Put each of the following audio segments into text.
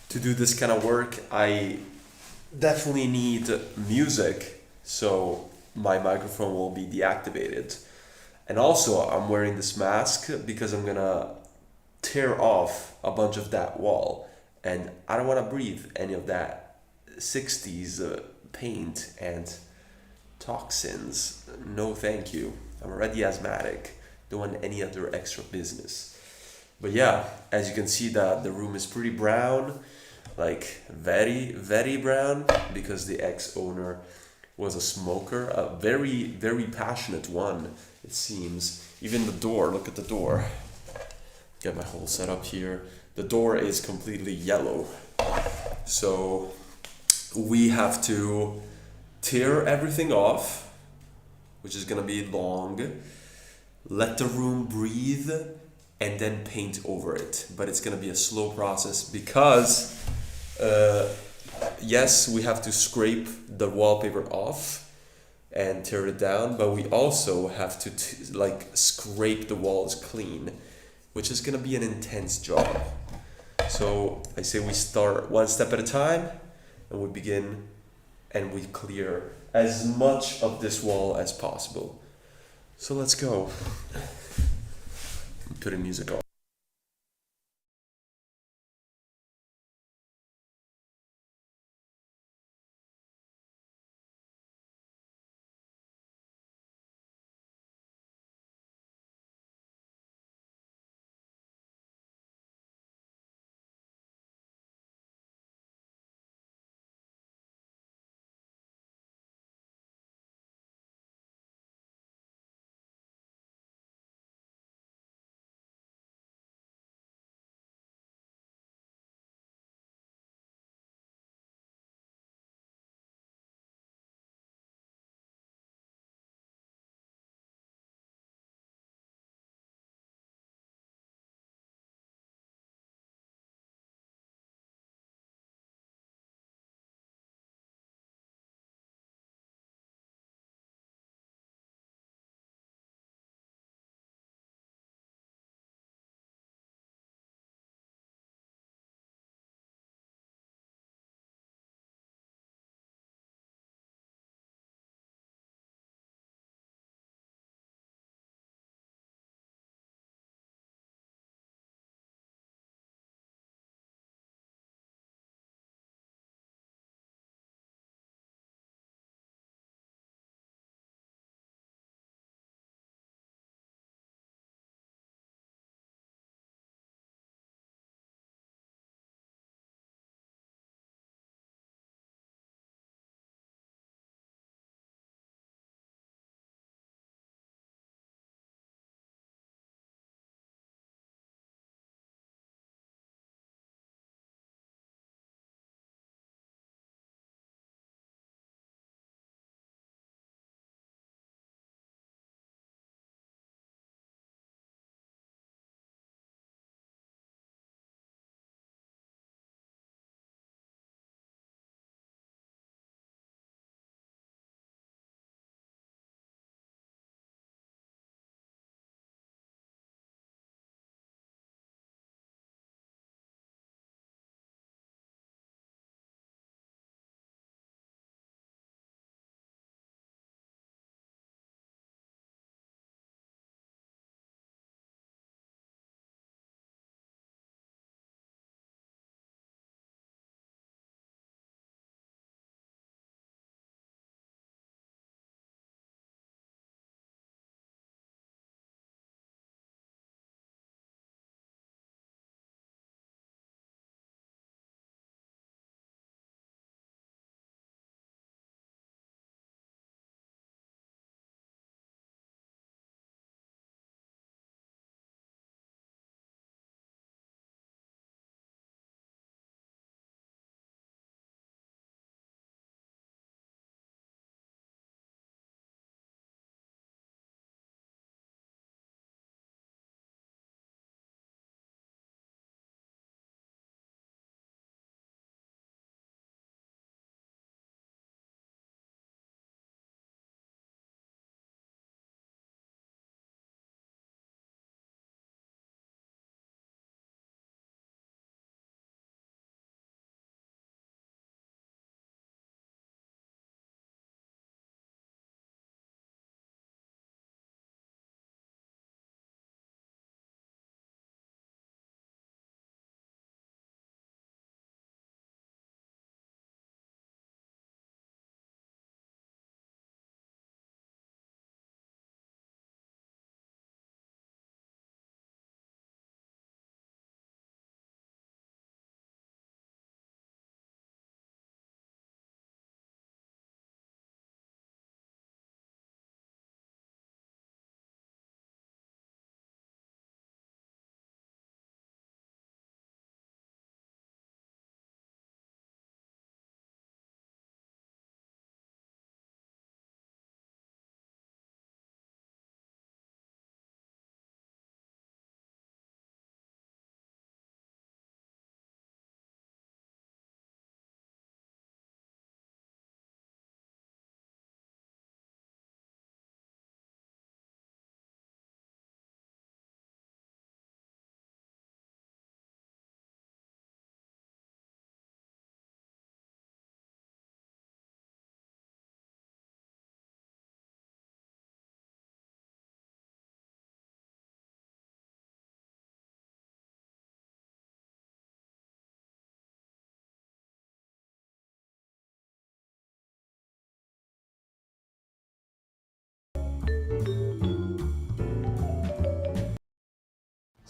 to do this kind of work, I definitely need music, so my microphone will be deactivated. And also, I'm wearing this mask because I'm gonna tear off a bunch of that wall, and I don't want to breathe any of that 60s paint and toxins. No, thank you. I'm already asthmatic. Don't want any other extra business. But yeah, as you can see, the room is pretty brown, like very, very brown, because the ex-owner was a smoker, a very, very passionate one, it seems. Even the door, look at the door. Get my whole setup here. The door is completely yellow. So we have to tear everything off, which is gonna be long, let the room breathe, and then paint over it. But it's gonna be a slow process because yes, we have to scrape the wallpaper off and tear it down, but we also have to like scrape the walls clean, which is gonna be an intense job. So I say we start one step at a time, and we begin and we clear as much of this wall as possible. So let's go. I'm putting music on.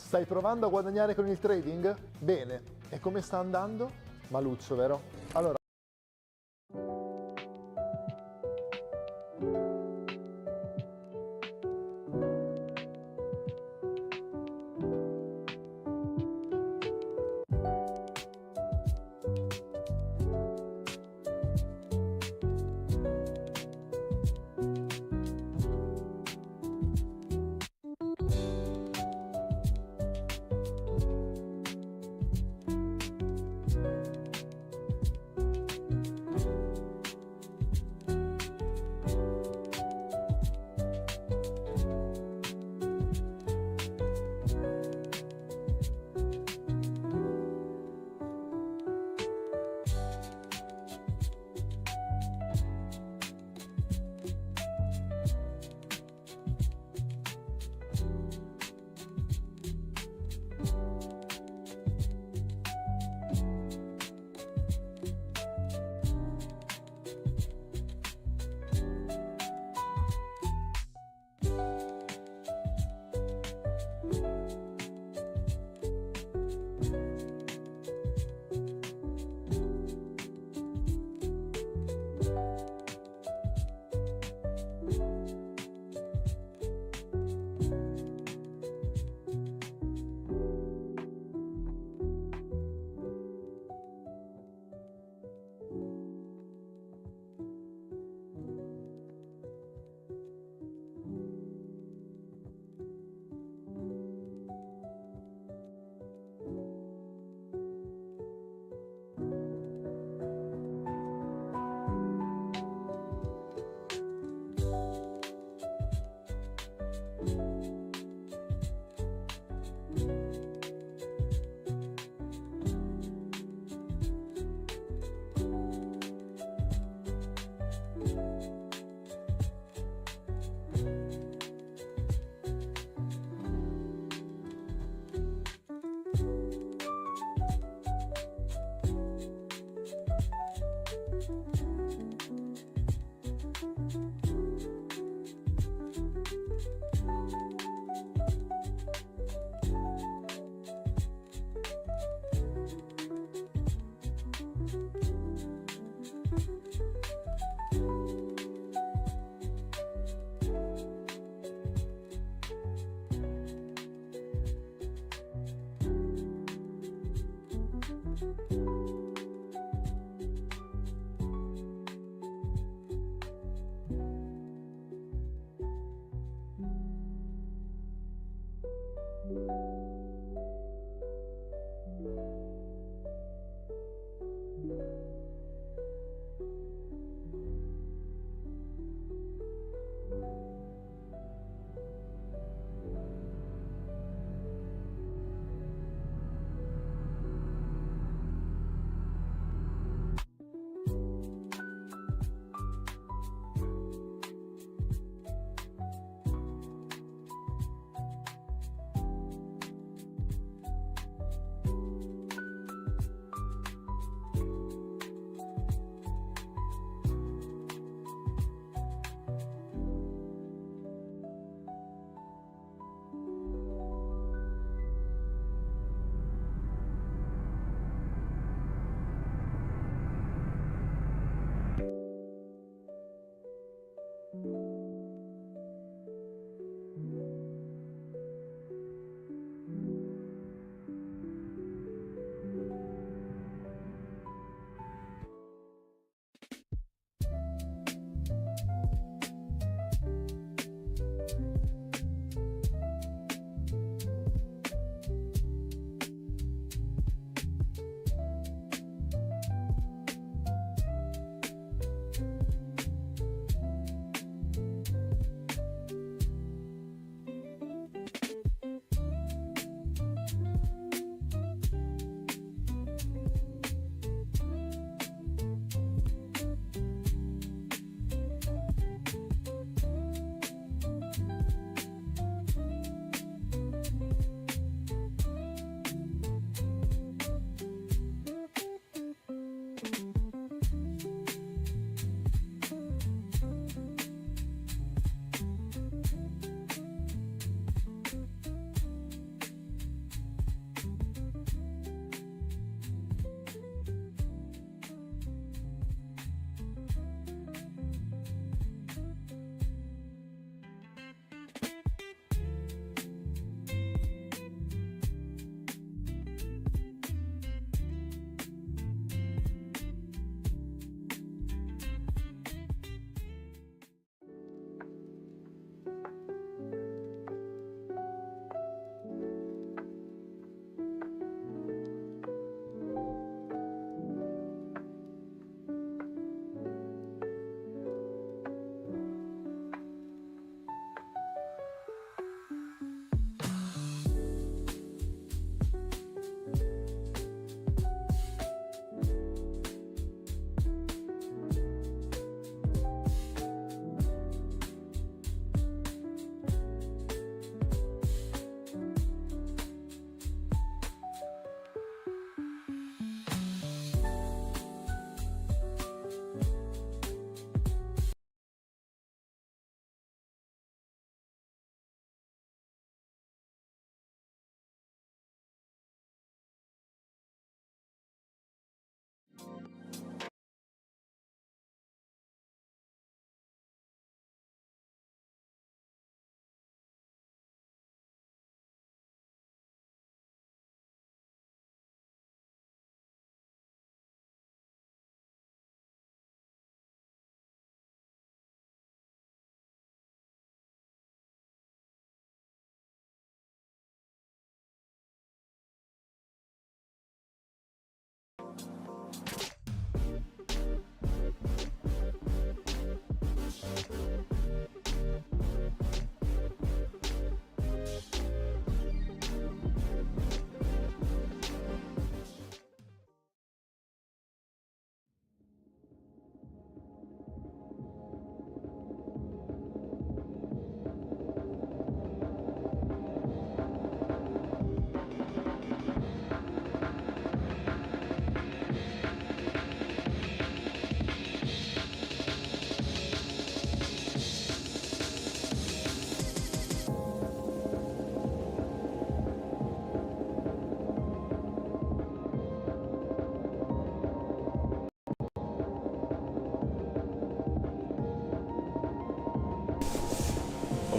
Stai provando a guadagnare con il trading? Bene. E come sta andando? Maluccio, vero? Allora,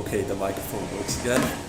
Okay, the microphone works again.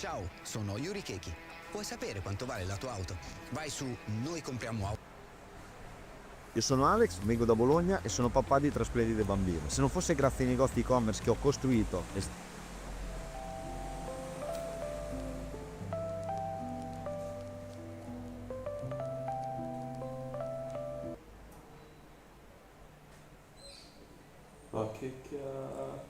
Ciao, sono Yuri Keki. Vuoi sapere quanto vale la tua auto? Vai su Noi compriamo auto. Io sono Alex, vengo da Bologna e sono papà di 3 splendide bambine. Se non fosse grazie ai negozi e-commerce che ho costruito Ma che cazzo.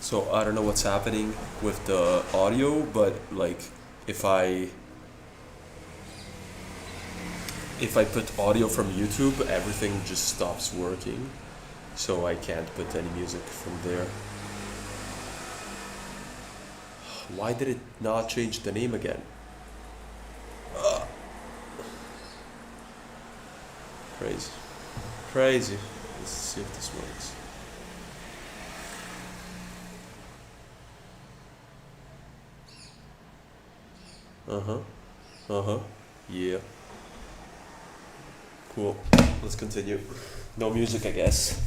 So I don't know what's happening with the audio, but like if I put audio from YouTube, everything just stops working. So I can't put any music from there. Why did it not change the name again? Crazy. Crazy. Let's see if this works. Yeah. Cool. Let's continue. No music, I guess.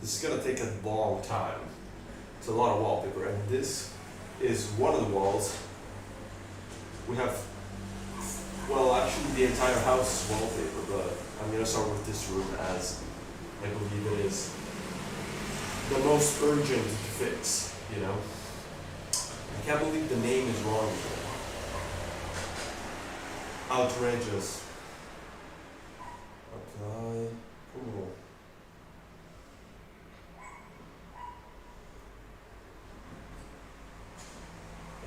This is gonna take a long time. It's a lot of wallpaper, and this is one of the walls. We have, well, actually the entire house is wallpaper, but I'm gonna start with this room as I believe it is the most urgent to fix, you know? I can't believe the name is wrong. Outrageous. Apply. Cool.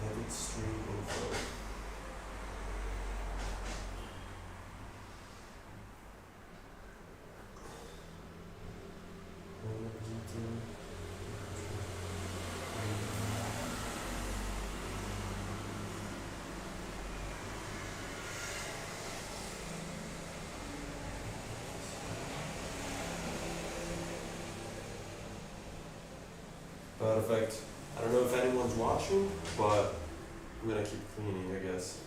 Edit stream info. Perfect. I don't know if anyone's watching, but I'm gonna keep cleaning, I guess.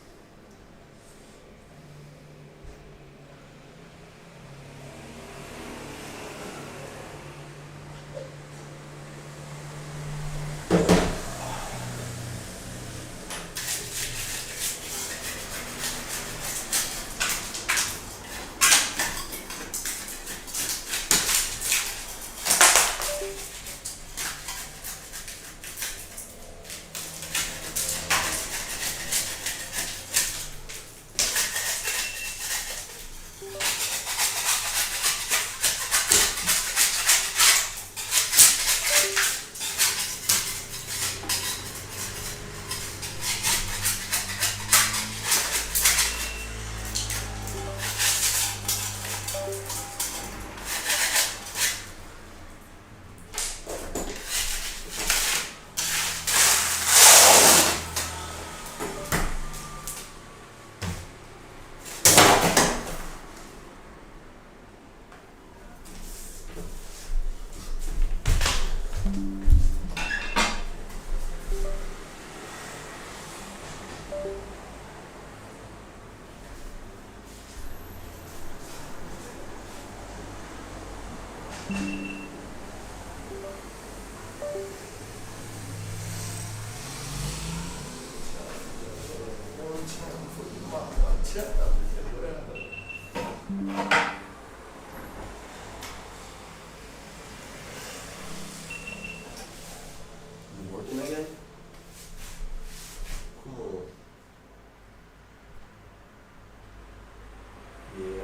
Working again? Cool. Yeah.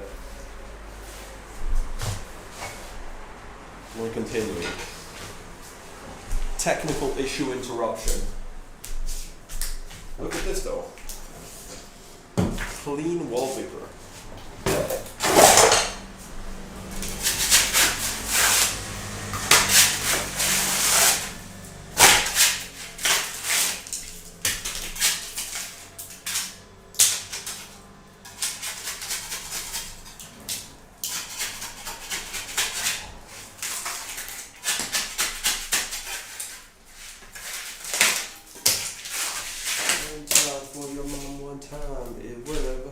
We're continuing. Technical issue interruption. Look at this though. Clean wallpaper. For your mom one time, whatever.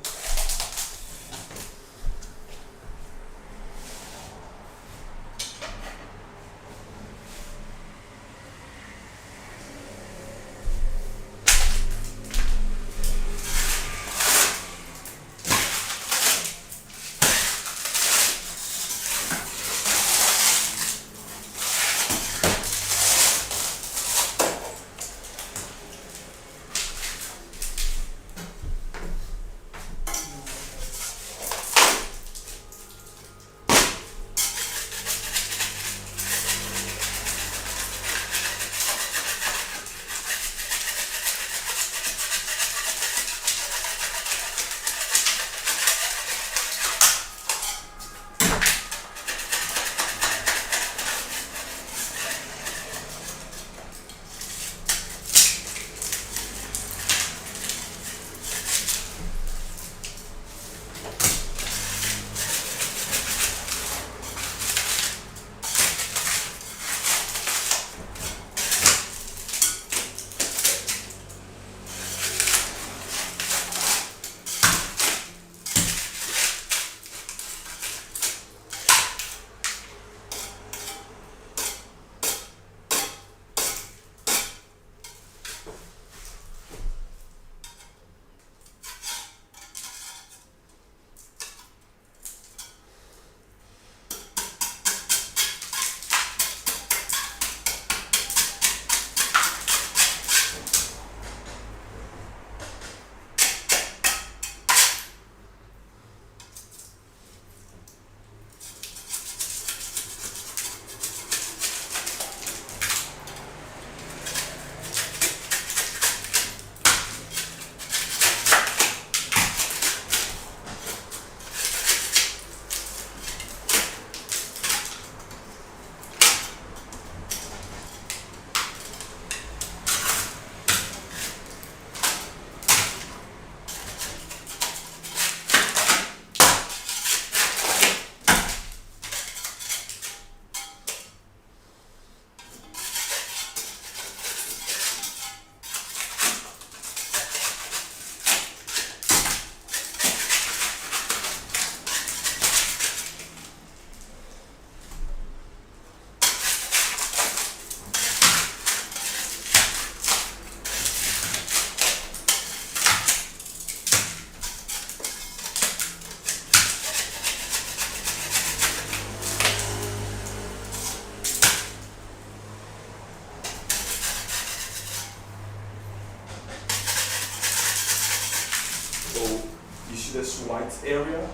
this white area,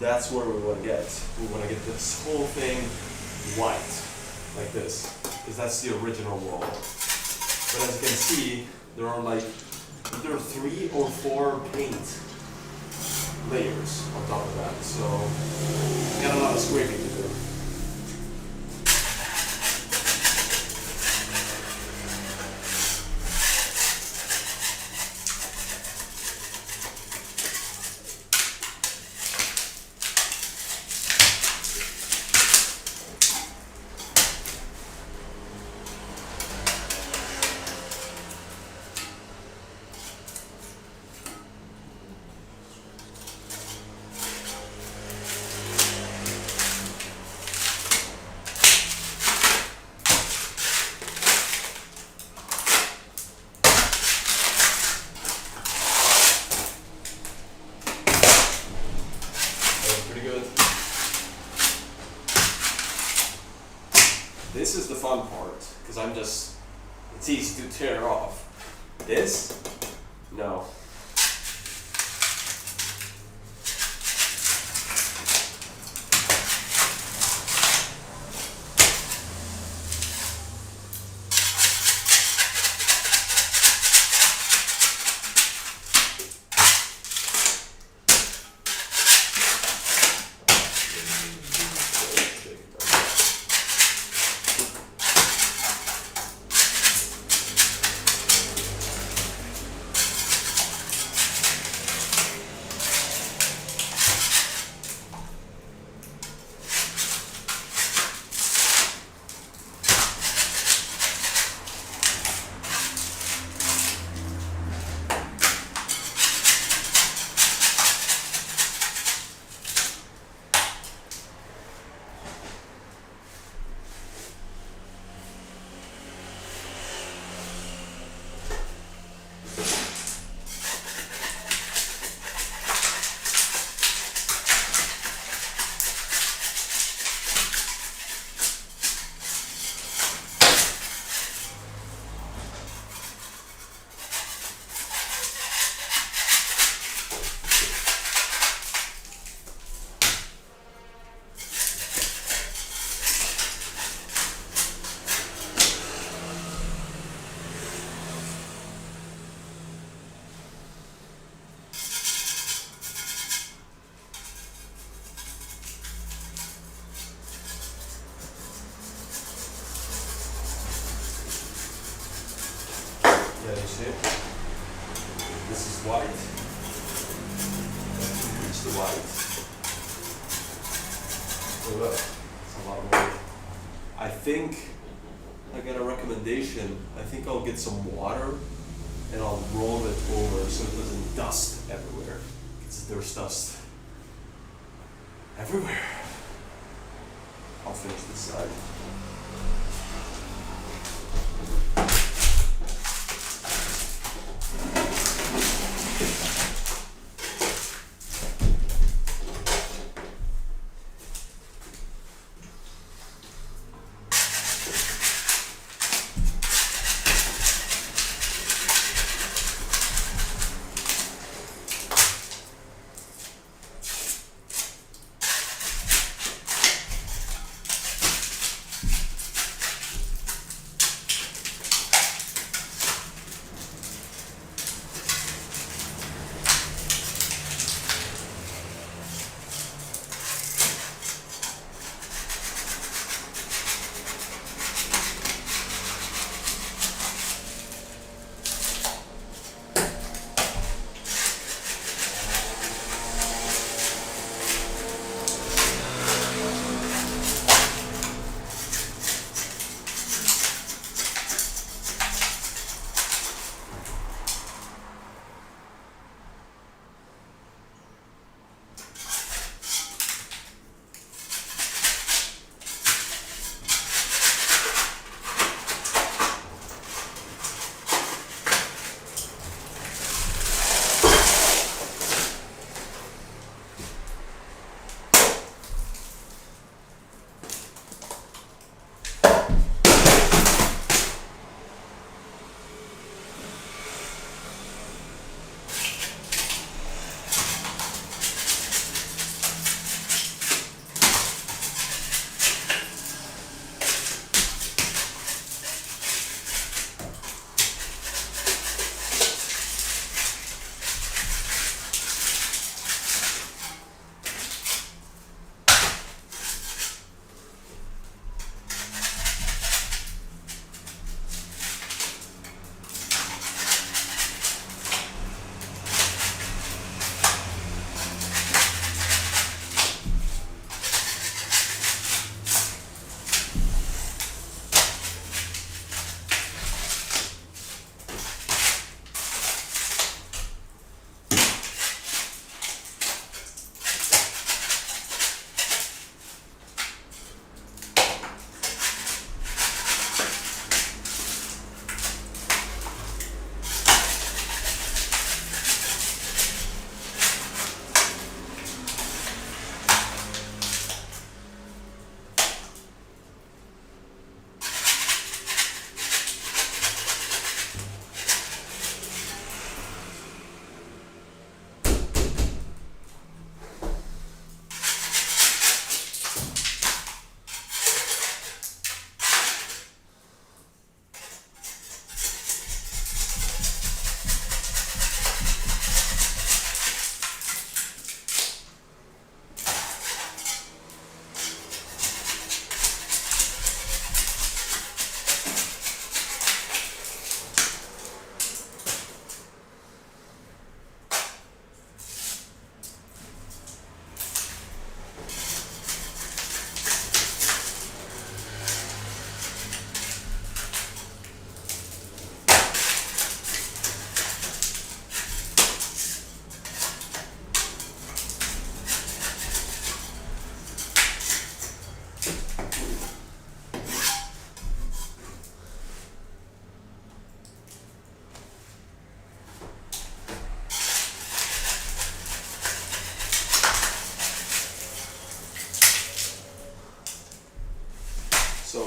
that's where we want to get. We want to get this whole thing white, like this, because that's the original wall. But as you can see, there are like either 3 or 4 paint layers on top of that, so we got a lot of scraping to do. This is the fun part, because it's easy to tear off. This, no. Yeah, you see it? This is white. It's the white. So look, it's a lot of white. I think I got a recommendation. I think I'll get some water and I'll roll it over so it doesn't dust everywhere. Because there's dust everywhere. I'll finish this side.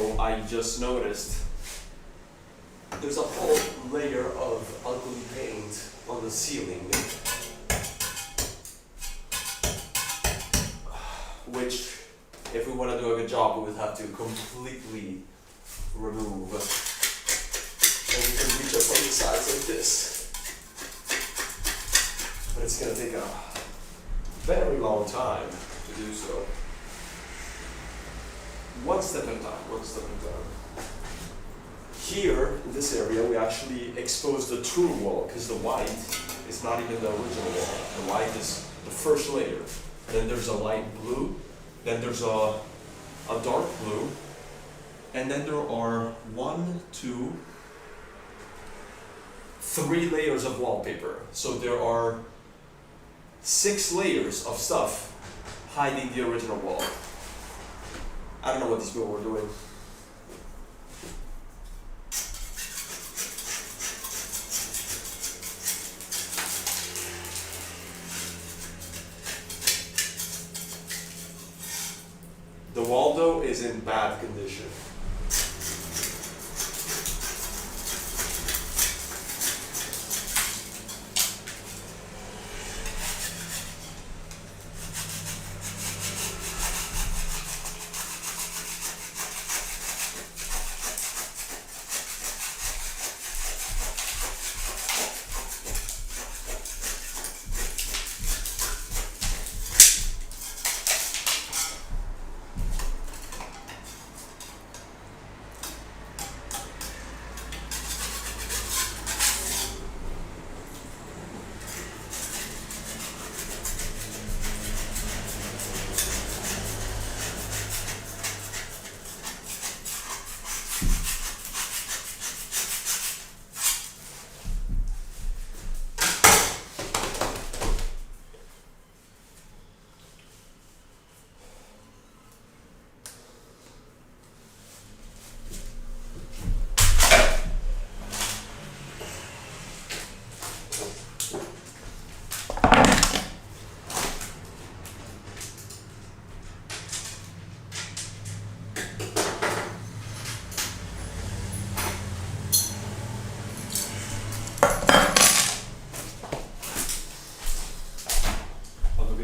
So I just noticed there's a whole layer of ugly paint on the ceiling, which, if we want to do a good job, we would have to completely remove. And we can reach up on the sides like this. But it's going to take a very long time to do so. One step at a time, one step at a time. Here, in this area, we actually expose the true wall, because the white is not even the original wall. The white is the first layer. Then there's a light blue, then there's a dark blue, and then there are 1, 2, 3 layers of wallpaper. So there are 6 layers of stuff hiding the original wall. I don't know what these people were doing. The wall though is in bad condition.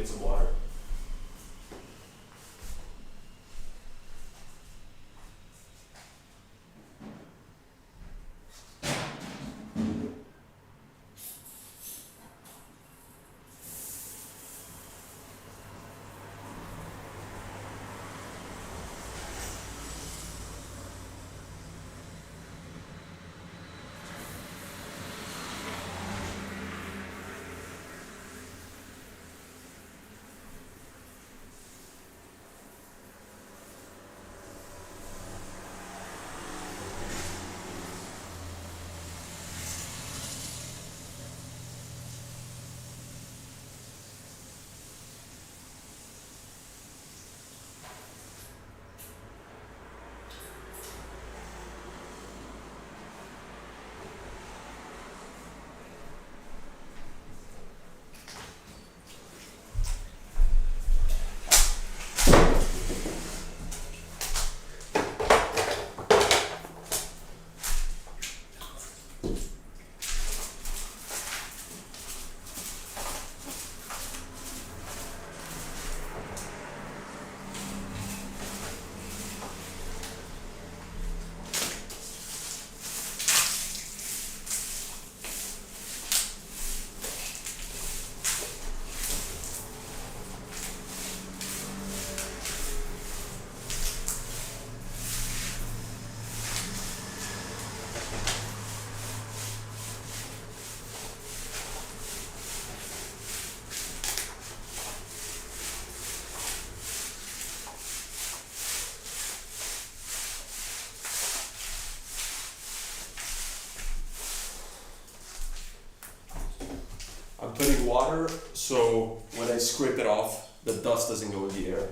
Some water. I'm putting water so when I scrape it off, the dust doesn't go in the air.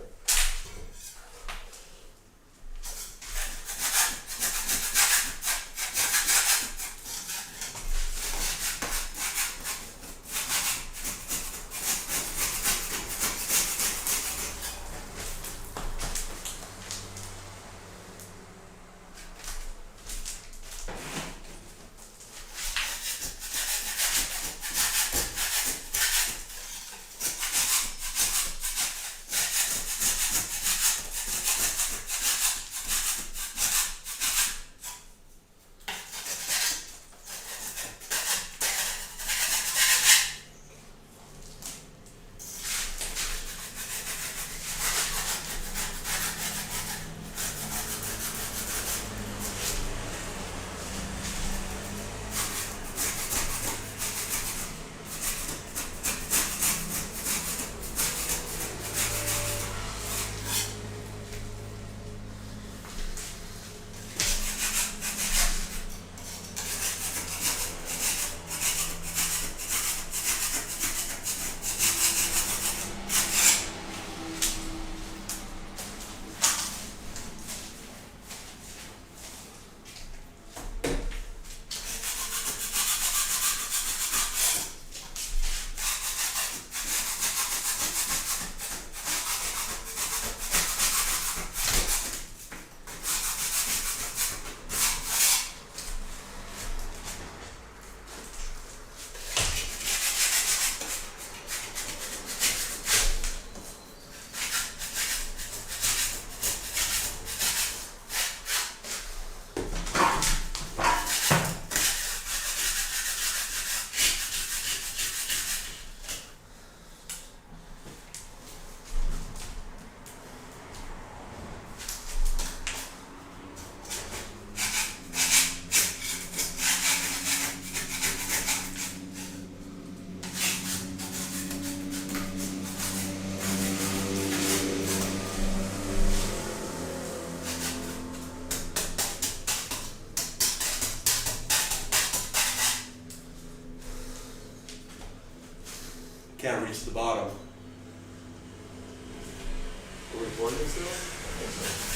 can't reach the bottom. Are we recording still? I think so.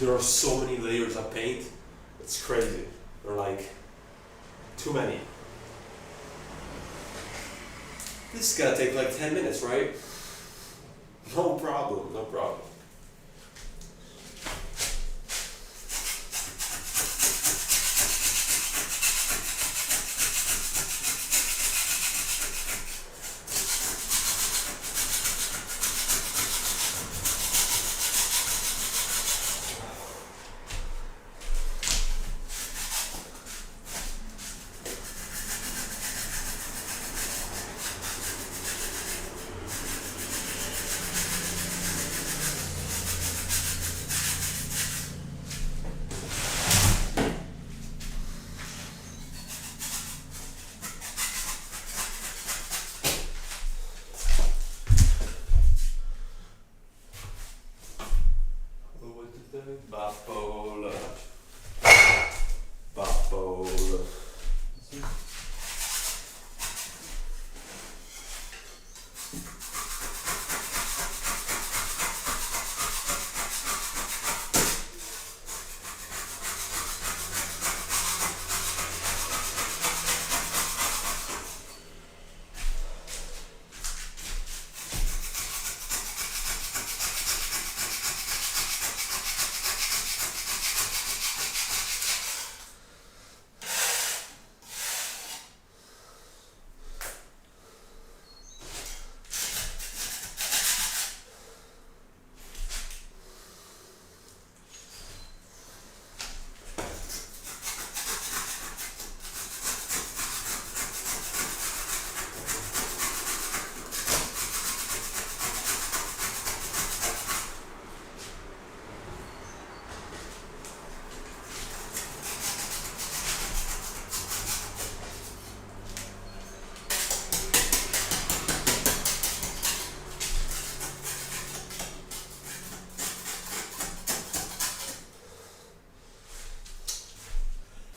There are so many layers of paint, it's crazy. There are like too many. This is gonna take like 10 minutes, right? No problem, no problem. Bapole. Bapole.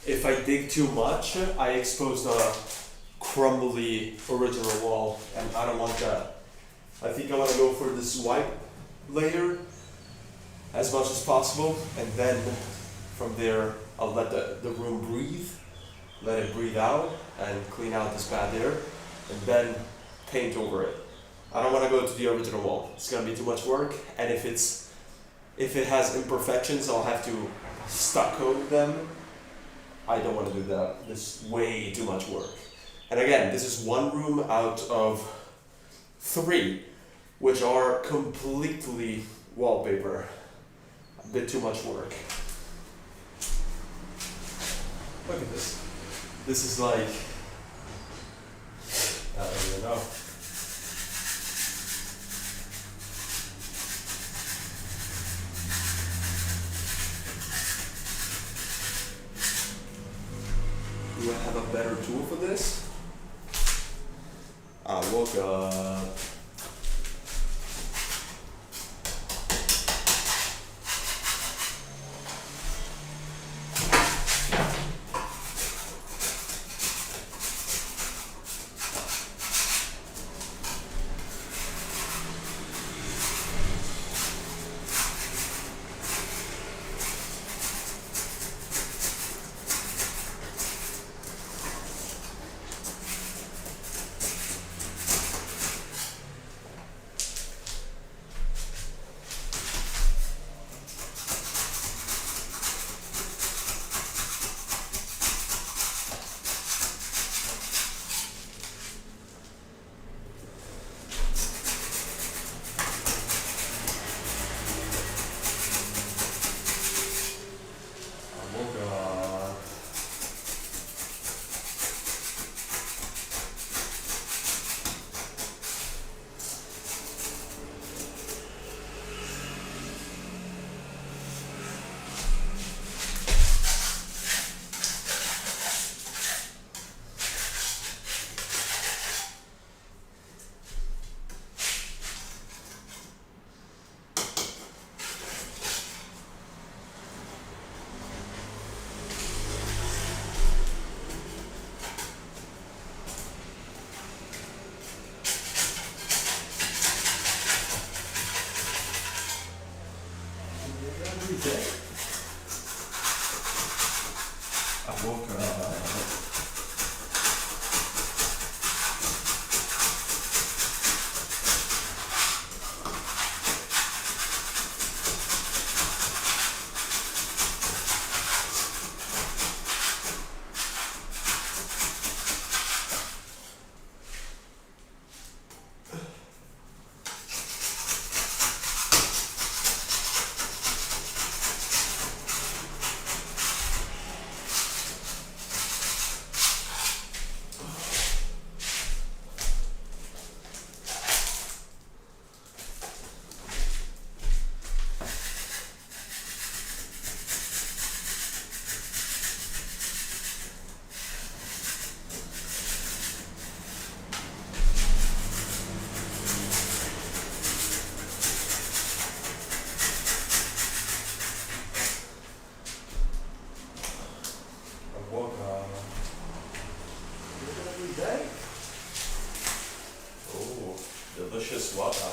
If I dig too much, I expose the crumbly original wall, and I don't want that. I think I want to go for this white layer as much as possible, and then from there I'll let the room breathe, let it breathe out, and clean out this bad air, and then paint over it. I don't want to go to the original wall. It's gonna be too much work, and if it has imperfections, I'll have to stucco them. I don't want to do that. This is way too much work. And again, this is one room out of 3, which are completely wallpaper. A bit too much work. Look at this. This is like, I don't even know. Do I have a better tool for this? I woke up. Every day. I woke up. Delicious water.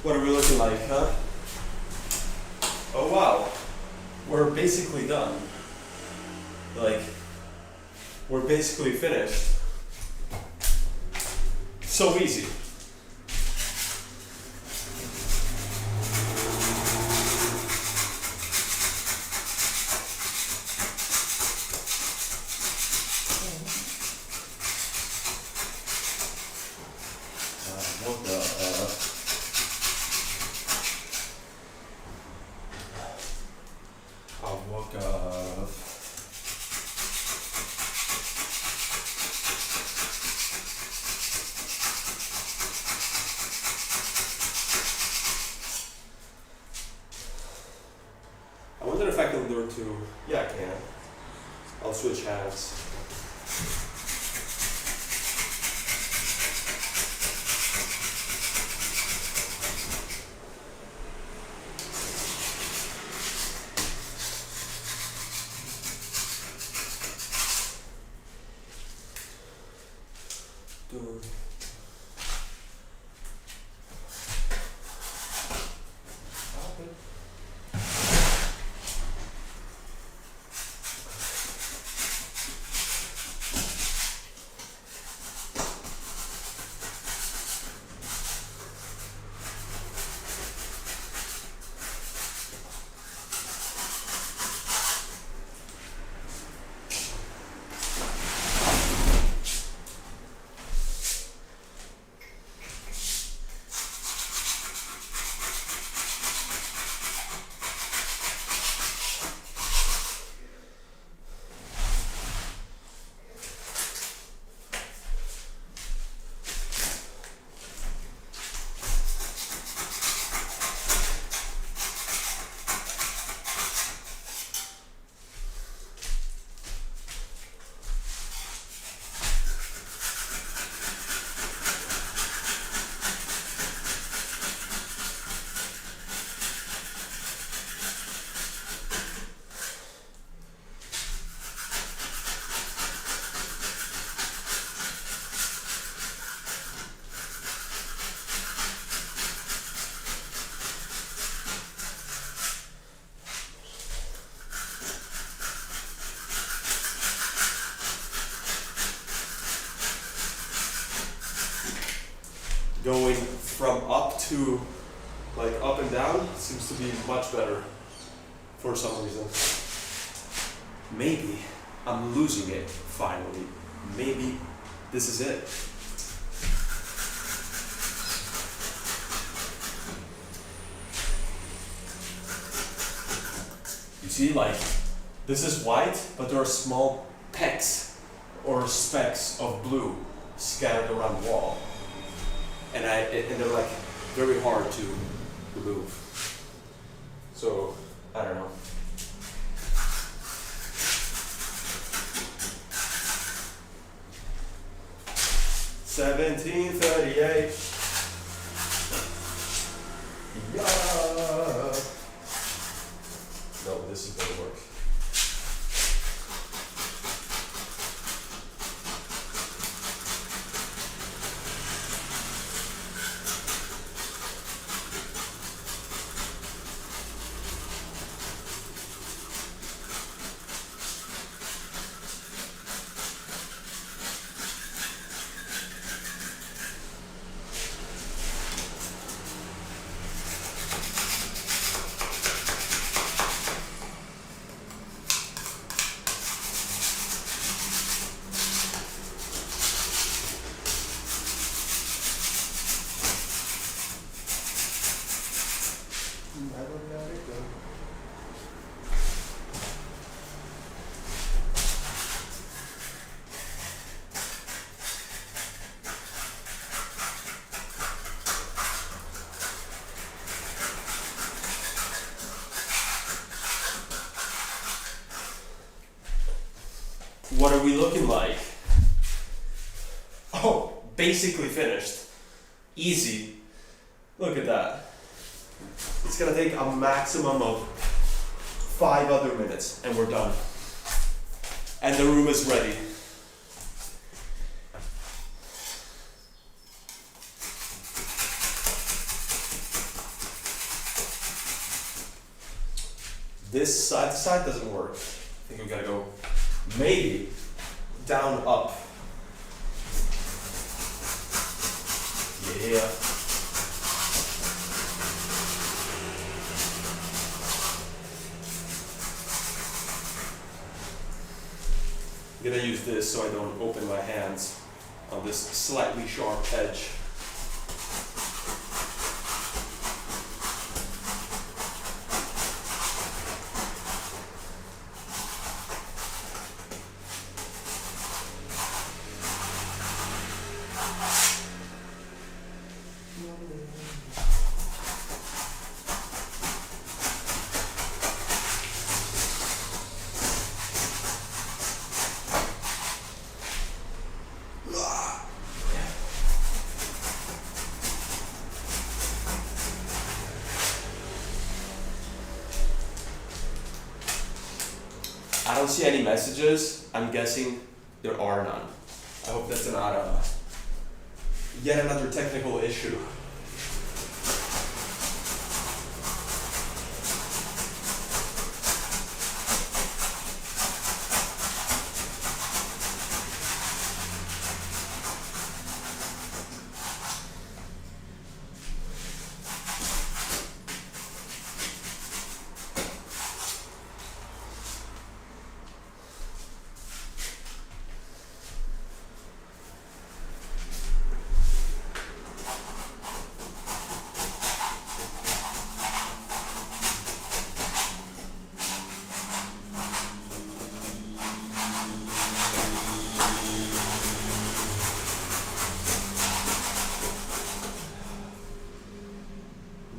What are we looking like, huh? Oh wow, we're basically done. Like, we're basically finished. So easy. What the I woke up. I wonder if I can learn to. Yeah, I can. I'll switch hands. Dude. Going from up to like up and down seems to be much better for some reason. Maybe I'm losing it finally. Maybe this is it. You see, like, this is white, but there are small pecks or specks of blue scattered around the wall. And they're like very hard to remove. So, I don't know. $17.38. Yeah. No, this is gonna work. What are we looking like? Oh, basically finished. Easy. Look at that. It's gonna take a maximum of 5 other minutes and we're done. And the room is ready. This side to side doesn't work. I think we gotta go maybe down, up. Yeah. I'm gonna use this so I don't open my hands on this slightly sharp edge. I don't see any messages. I'm guessing there are none. I hope that's not yet another technical issue.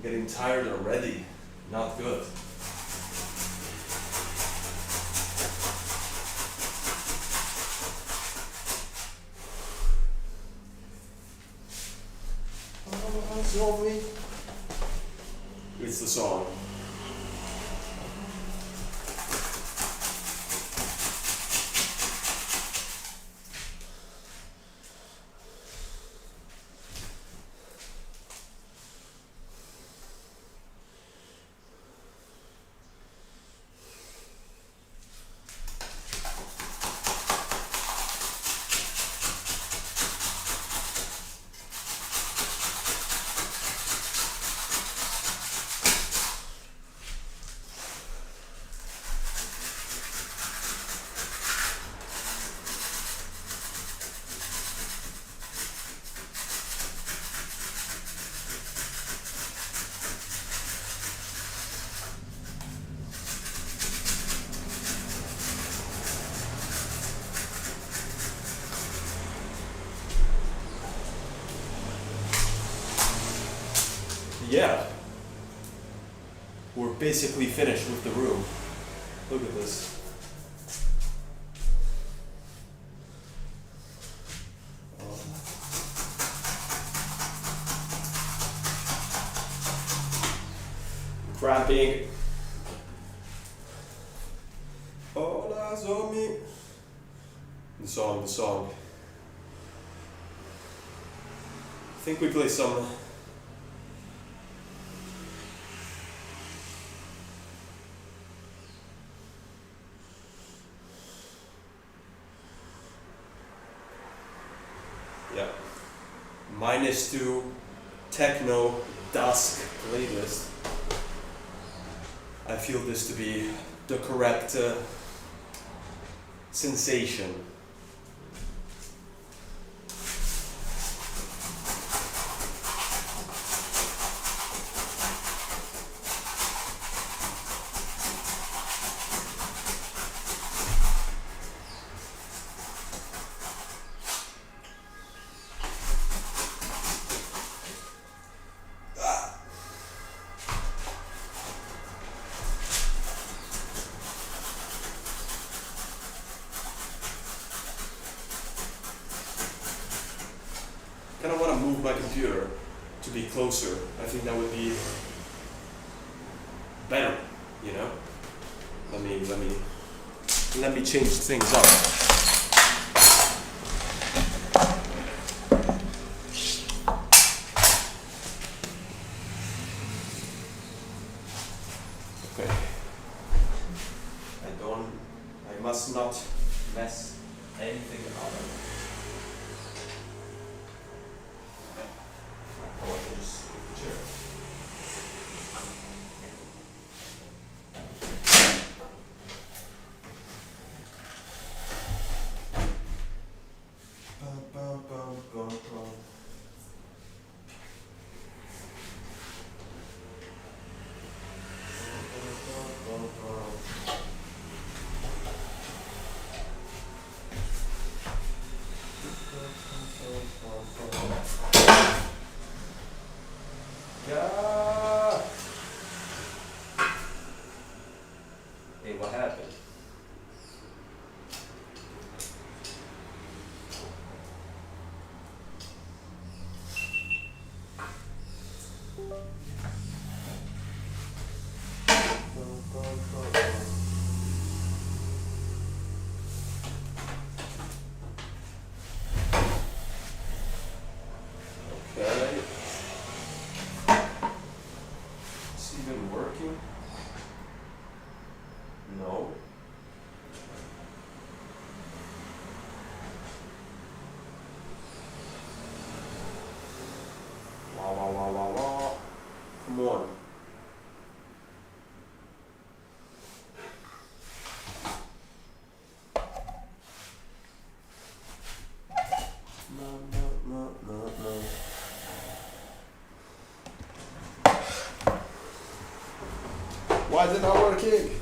Getting tired already. Not good. It's the song. yeah, we're basically finished with the room. Look at this. Cramping. All eyes on me. The song. I think we play some. Yeah. -2 techno dusk playlist. I feel this to be the correct sensation. I kind of want to move my computer to be closer. I think that would be better, you know? Let me change things up. Okay. I must not mess anything up. Hey, what happened? Okay. Is it even working? No. Wow. Come on. No. Why is it not working?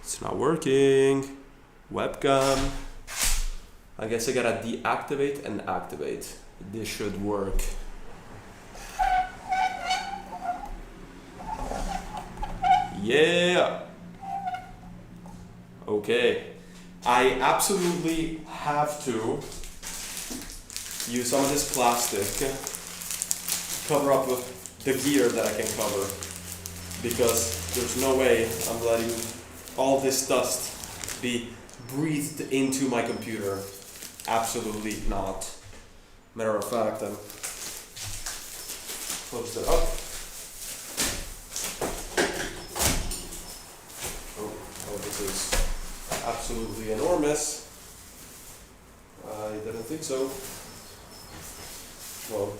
It's not working. Webcam. I guess I gotta deactivate and activate. This should work. Yeah. Okay. I absolutely have to use some of this plastic to cover up the gear that I can cover, because there's no way I'm letting all this dust be breathed into my computer. Absolutely not. Matter of fact, I'm close it up. Oh, this is absolutely enormous. I didn't think so. Well,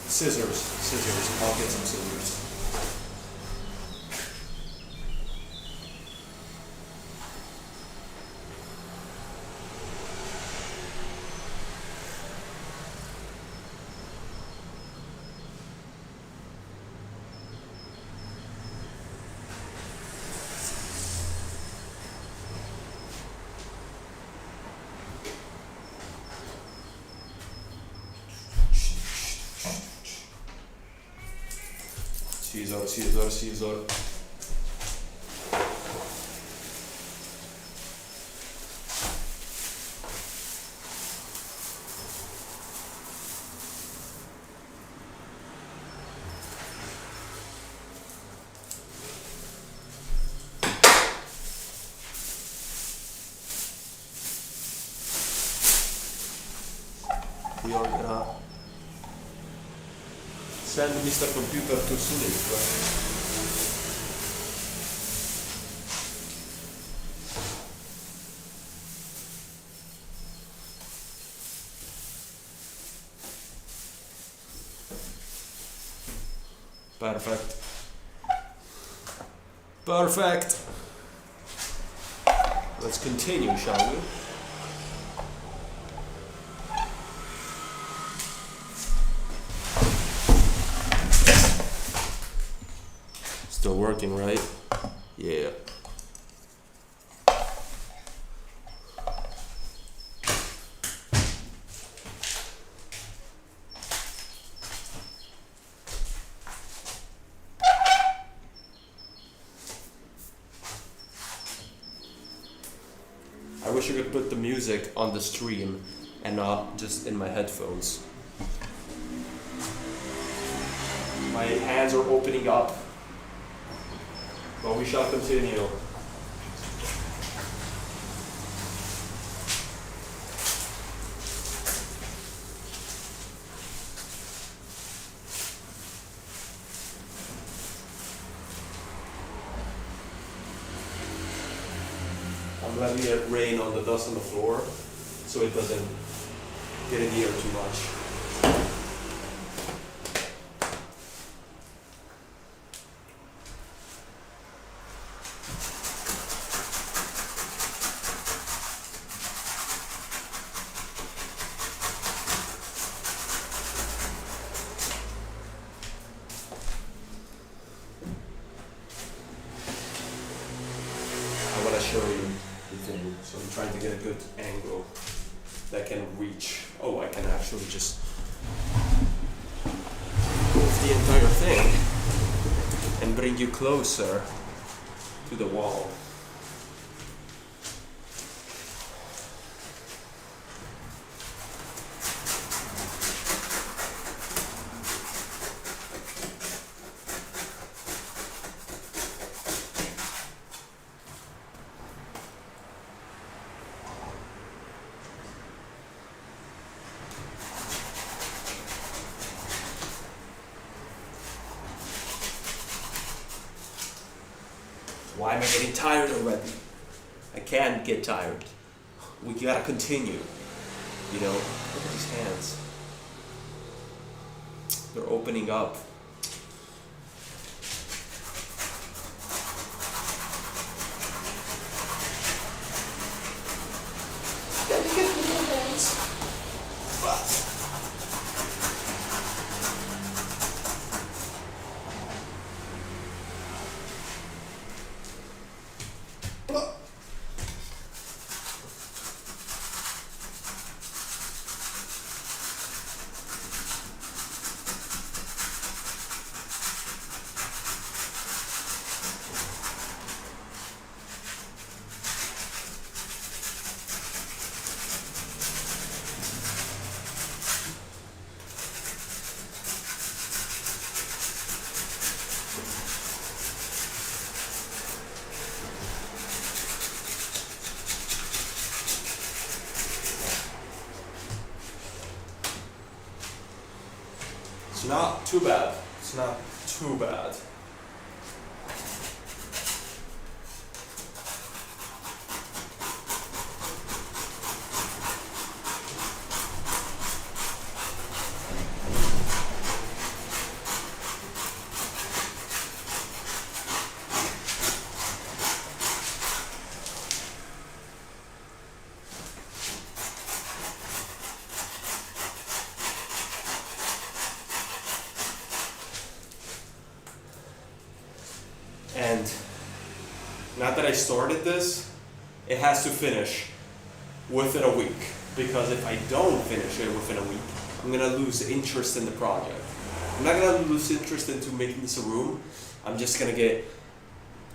scissors. I'll get some scissors. Scissor, scissor, scissor. We are gonna send Mr. Computer to sleep. Perfect. Perfect. Let's continue, shall we? Still working, right? Yeah. I wish I could put the music on the stream and not just in my headphones. My hands are opening up, but we shall continue. I'm letting it rain on the dust on the floor so it doesn't get in the air too much. I want to show you the thing, so I'm trying to get a good angle that can reach. Oh, I can actually just move the entire thing and bring you closer to the wall. Why am I getting tired already? I can't get tired. We gotta continue. You know, look at these hands. They're opening up. Delicate little hands. But it's not too bad. It's not too bad. And now that I started this, it has to finish within a week. Because if I don't finish it within a week, I'm gonna lose interest in the project. I'm not gonna lose interest into making this a room. I'm just gonna get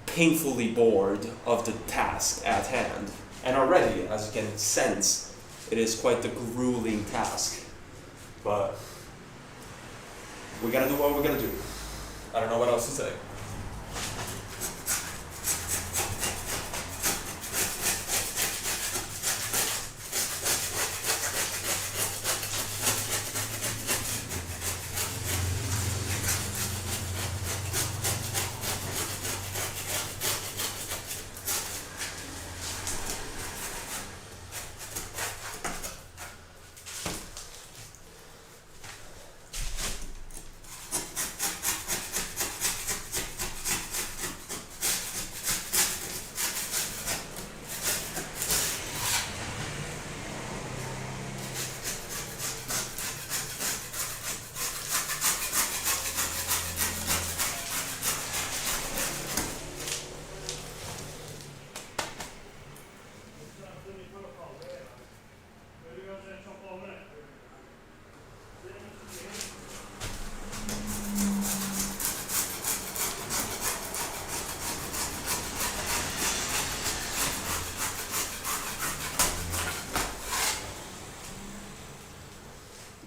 painfully bored of the task at hand. And already, as you can sense, it is quite a grueling task. But we gotta do what we're gonna do. I don't know what else to say.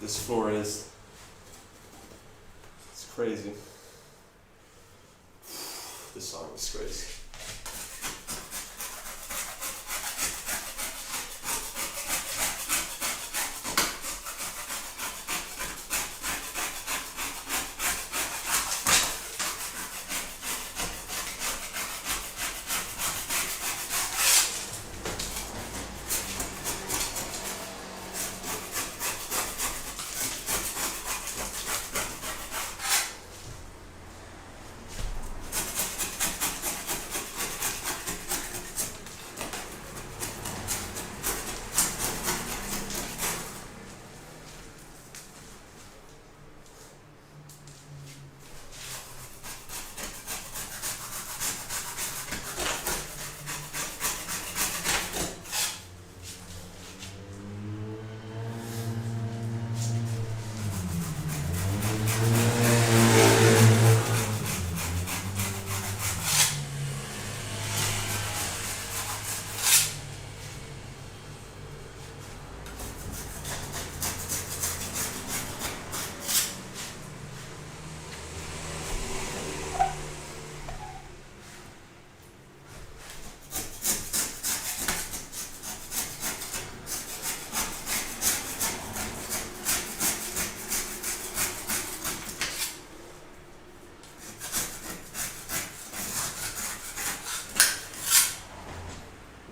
This floor is, it's crazy. This song is crazy.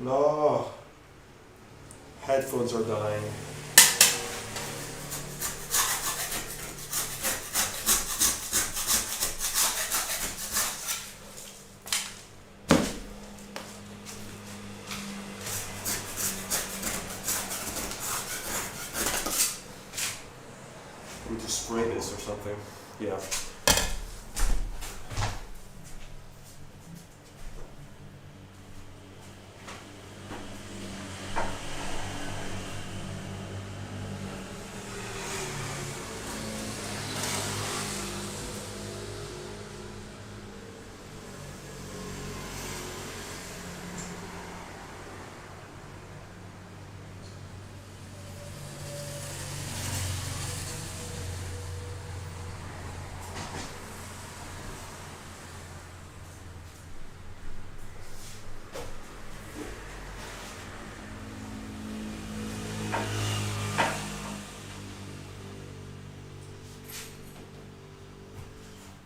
No, headphones are dying. We just spray this or something. Yeah.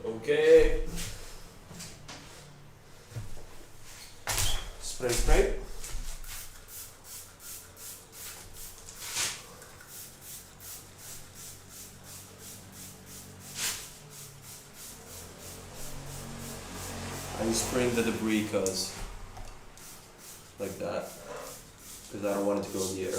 Okay. Spray, spray. I'm spraying the debris cause like that, because I don't want it to go in the air.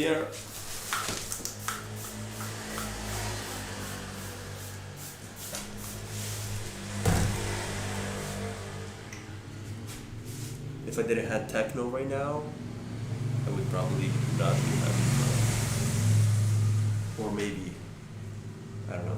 here. If I didn't have techno right now, I would probably not be happy. Or maybe, I don't know.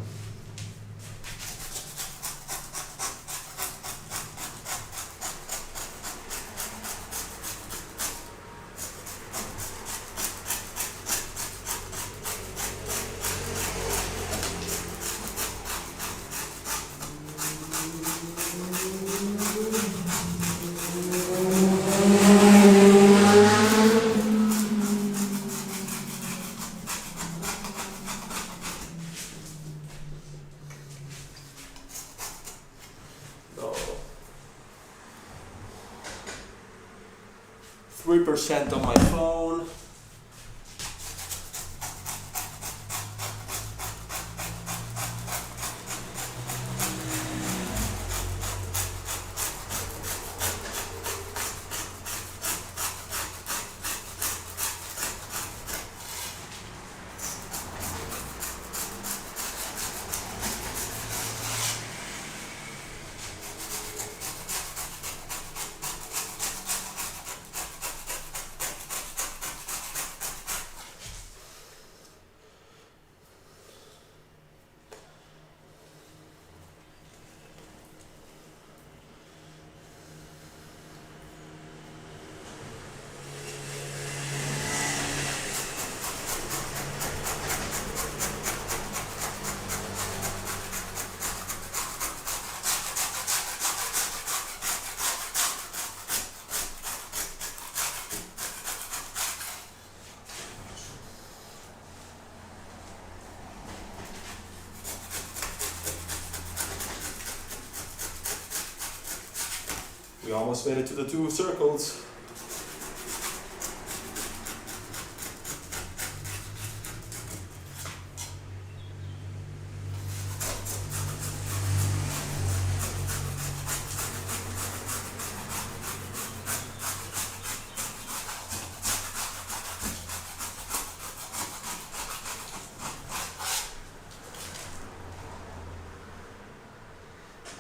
No. 3% on my phone. We almost made it to the 2 circles.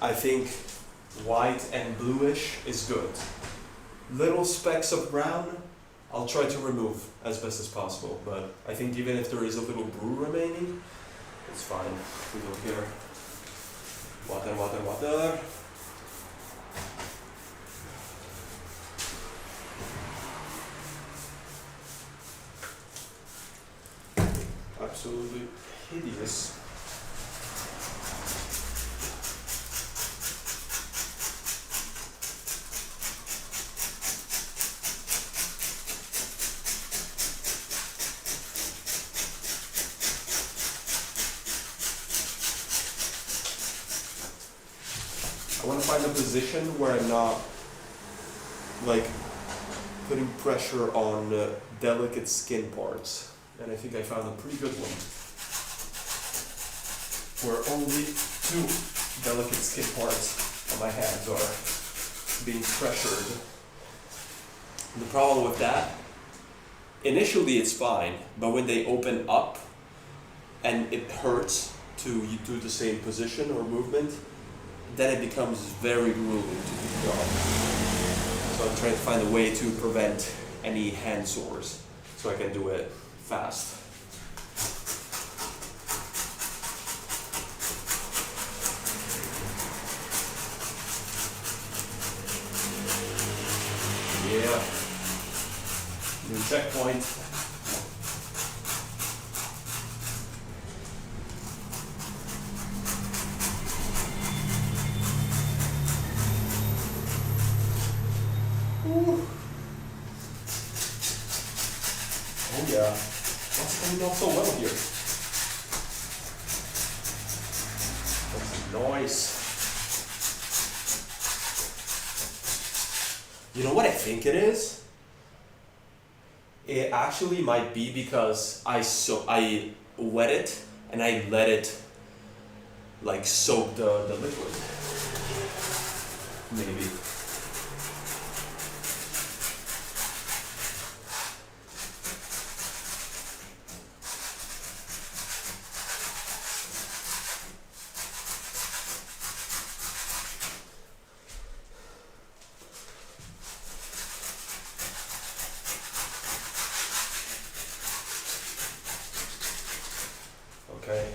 I think white and bluish is good. Little specks of brown, I'll try to remove as best as possible, but I think even if there is a little blue remaining, it's fine. We don't care. Water, water, water. Absolutely hideous. I want to find a position where I'm not like putting pressure on delicate skin parts, and I think I found a pretty good one where only 2 delicate skin parts on my hands are being pressured. And the problem with that, initially it's fine, but when they open up and it hurts to do the same position or movement, then it becomes very grueling to do the job. So I'm trying to find a way to prevent any hand sores so I can do it fast. Yeah. New checkpoint. Oh yeah, that's coming out so well here. That's nice. You know what I think it is? It actually might be because I wet it and I let it like soak the liquid. Maybe. Okay.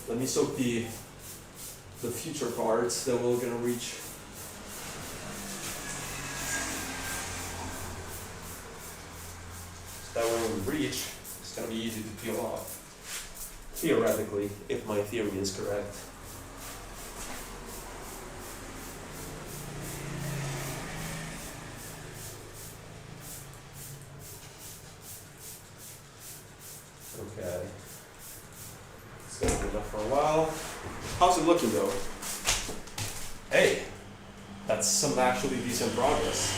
Let me soak the future parts that we're gonna reach. That way when we reach, it's gonna be easy to peel off. Theoretically, if my theory is correct. Okay. It's gonna be enough for a while. How's it looking though? Hey, that's some actually decent progress.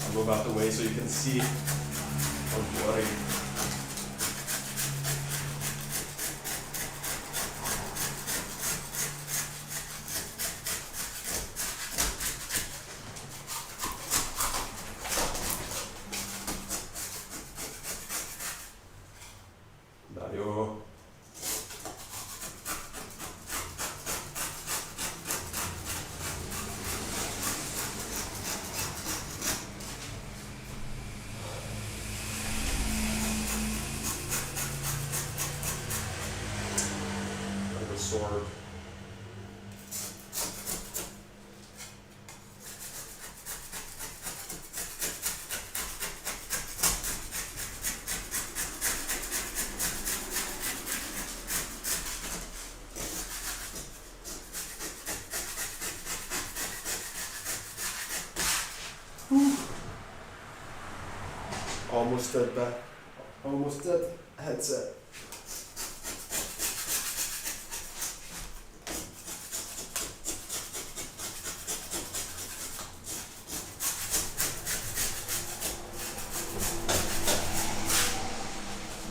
I'll move out the way so you can see how bloody. Dario. The sword. Almost dead back. Almost dead headset.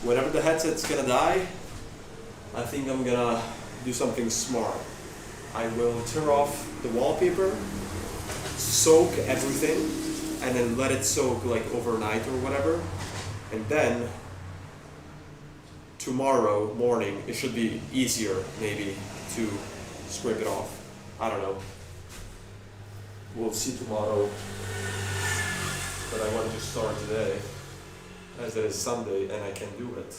Whenever the headset's gonna die, I think I'm gonna do something smart. I will tear off the wallpaper, soak everything, and then let it soak like overnight or whatever. And then tomorrow morning, it should be easier maybe to scrape it off. I don't know. We'll see tomorrow. But I want to start today, as it is Sunday and I can do it.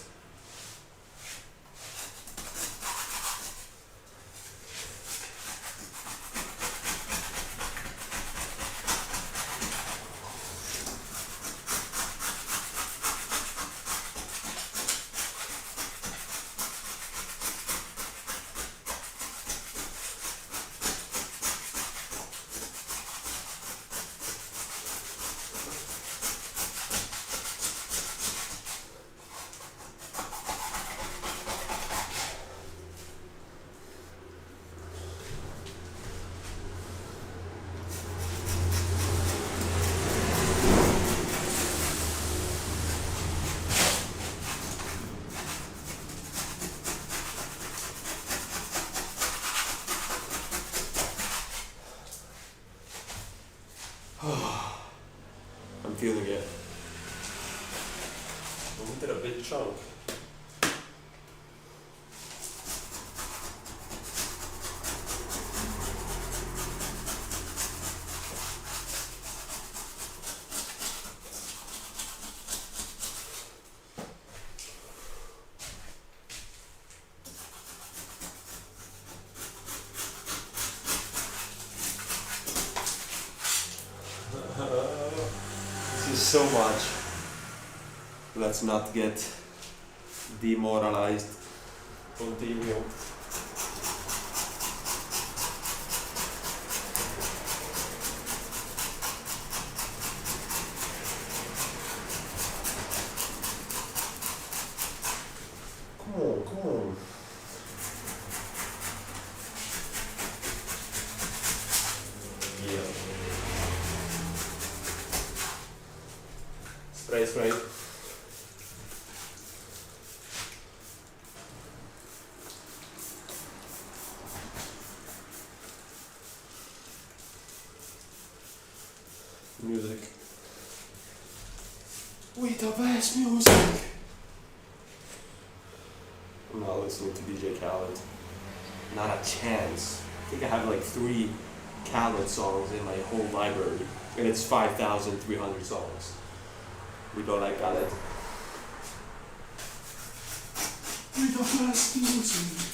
I'm feeling it. We did a big chunk. This is so much. Let's not get demoralized. Continue. Come on, come on. Yeah. Right. Music. With the best music. I'm not listening to DJ Khaled. Not a chance. I think I have like 3 Khaled songs in my whole library, and it's 5,300 songs. We don't like Khaled. With the best music.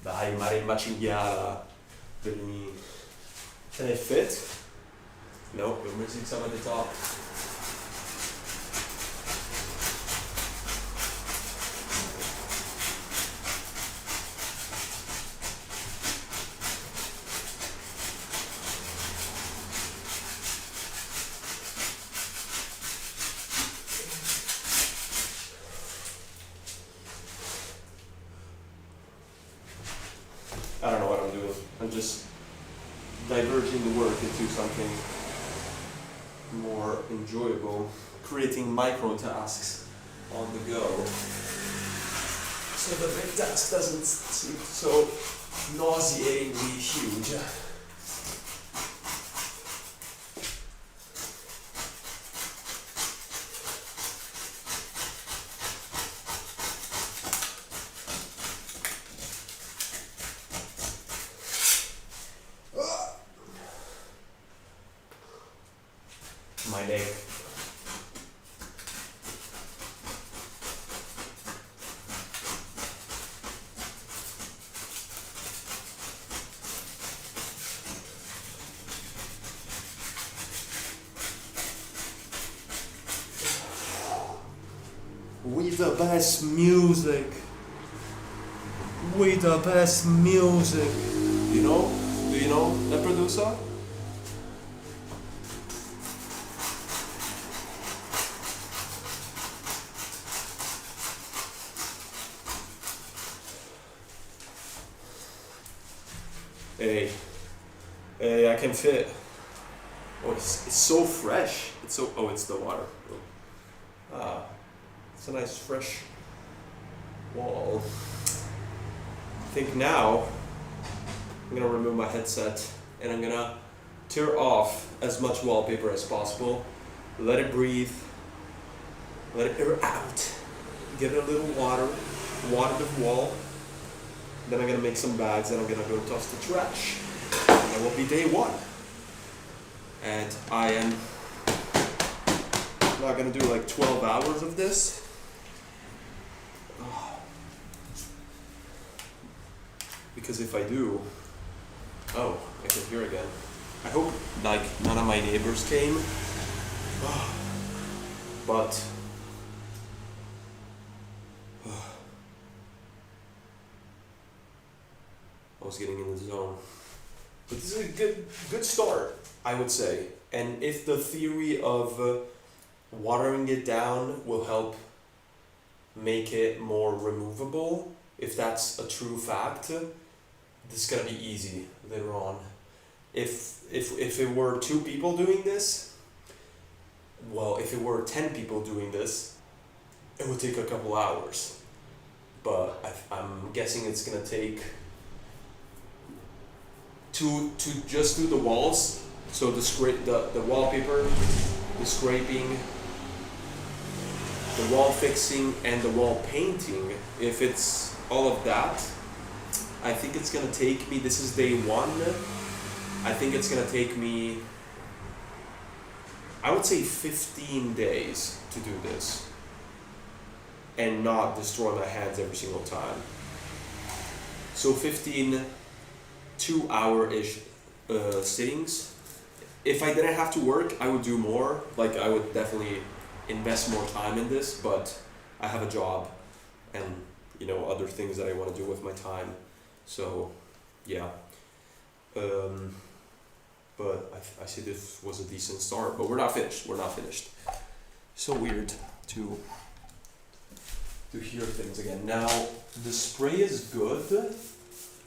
Dai, marimba cinghiala. Bellini. Can it fit? No, we're missing some at the top. I don't know what I'm doing. I'm just diverging the work into something more enjoyable, creating micro tasks on the go, so the big task doesn't seem so nauseatingly huge. My leg. With the best music. With the best music. You know? Do you know the producer? Hey, I can fit. Oh, it's so fresh. It's so. Oh, it's the water. It's a nice fresh wall. I think now I'm gonna remove my headset and I'm gonna tear off as much wallpaper as possible. Let it breathe. Let it air out. Give it a little water. Water the wall. Then I'm gonna make some bags and I'm gonna go toss the trash. And that will be day 1. And I am not gonna do like 12 hours of this. Because if I do, oh, I can hear again. I hope like none of my neighbors came. But I was getting in the zone. But this is a good start, I would say. And if the theory of watering it down will help make it more removable, if that's a true fact, this is gonna be easy later on. If it were 2 people doing this, well, if it were 10 people doing this, it would take a couple hours. But I'm guessing it's gonna take to just do the walls, so the wallpaper, the scraping, the wall fixing, and the wall painting. If it's all of that, I think it's gonna take me, this is day 1, I think it's gonna take me, I would say 15 days to do this and not destroy my hands every single time. So 15 2-hour-ish sittings. If I didn't have to work, I would do more. Like, I would definitely invest more time in this, but I have a job and, you know, other things that I want to do with my time. So, yeah. but I see this was a decent start, but we're not finished. We're not finished. So weird to hear things again. Now, the spray is good,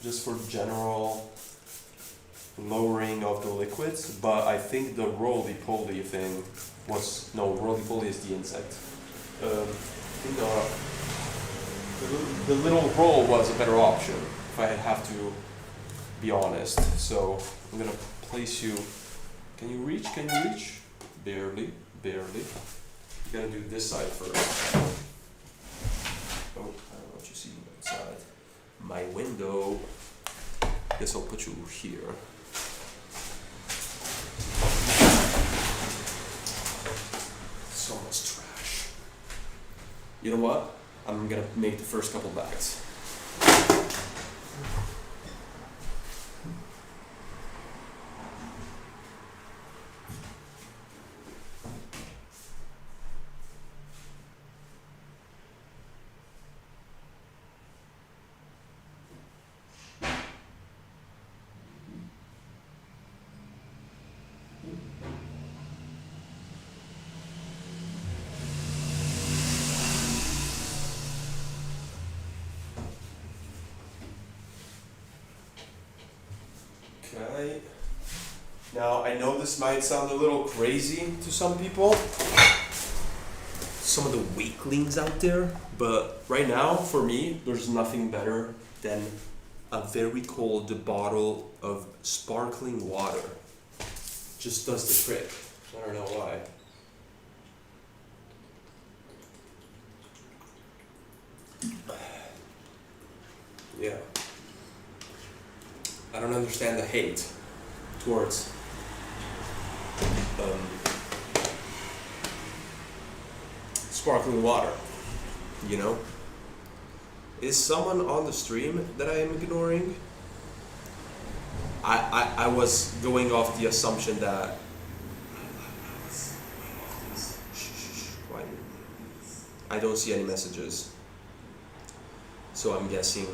just for general lowering of the liquids, but I think the roly-poly thing was, no, roly-poly is the insect. I think the little roll was a better option, if I have to be honest. So I'm gonna place you, can you reach? Barely. You gotta do this side first. Oh, I don't know what you see outside my window. Guess I'll put you here. So much trash. You know what? I'm gonna make the first couple bags. Okay. Now I know this might sound a little crazy to some people, some of the weaklings out there, but right now for me there's nothing better than a very cold bottle of sparkling water. Just does the trick. I don't know why. Yeah. I don't understand the hate towards sparkling water, you know? Is someone on the stream that I am ignoring? I was going off the assumption that I don't see any messages, so I'm guessing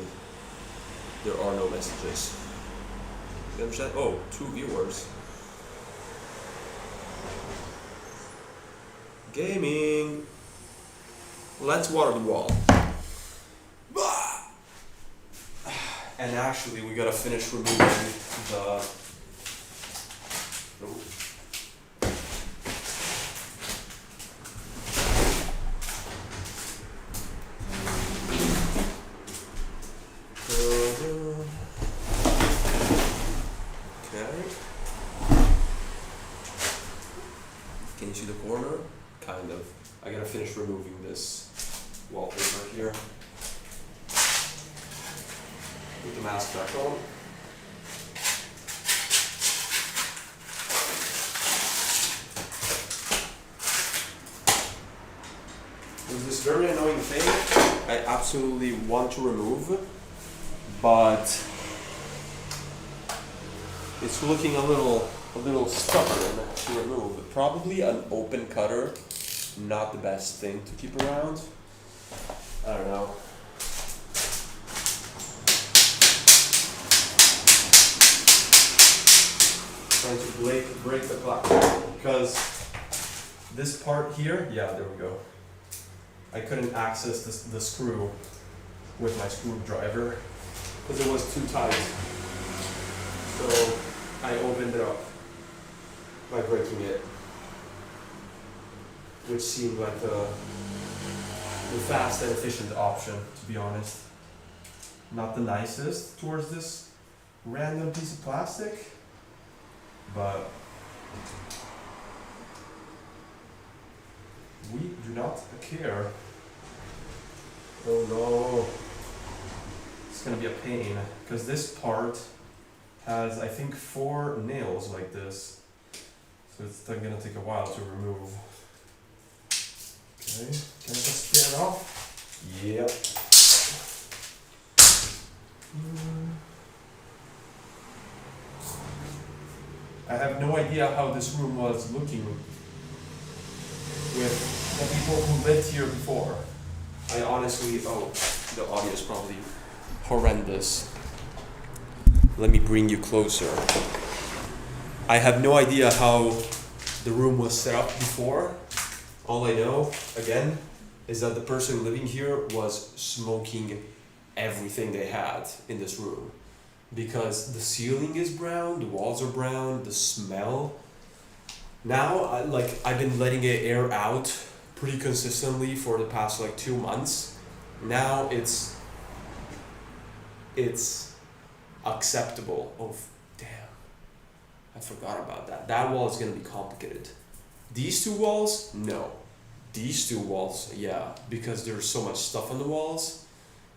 there are no messages. You understand? Oh, 2 viewers. Gaming. Let's water the wall. And actually, we gotta finish removing the. Can you see the corner? Kind of. I gotta finish removing this wallpaper here. Put the mask back on. There's this very annoying thing I absolutely want to remove, but it's looking a little stubborn to remove. Probably an open cutter, not the best thing to keep around. I don't know. Trying to break the platform because this part here, yeah, there we go. I couldn't access the screw with my screwdriver because it was too tight. So I opened it up by breaking it, which seemed like the fast and efficient option, to be honest. Not the nicest towards this random piece of plastic, but we do not care. Oh no, it's gonna be a pain, because this part has, I think, 4 nails like this, so it's gonna take a while to remove. Okay, can I just get it off? Yep. I have no idea how this room was looking with the people who lived here before. I honestly, oh, the audio is probably horrendous. Let me bring you closer. I have no idea how the room was set up before. All I know, again, is that the person living here was smoking everything they had in this room. Because the ceiling is brown, the walls are brown, the smell. Now, I've been letting it air out pretty consistently for the past like 2 months. Now it's acceptable. Oh, damn. I forgot about that. That wall is gonna be complicated. These two walls, no. These two walls, yeah, because there's so much stuff on the walls.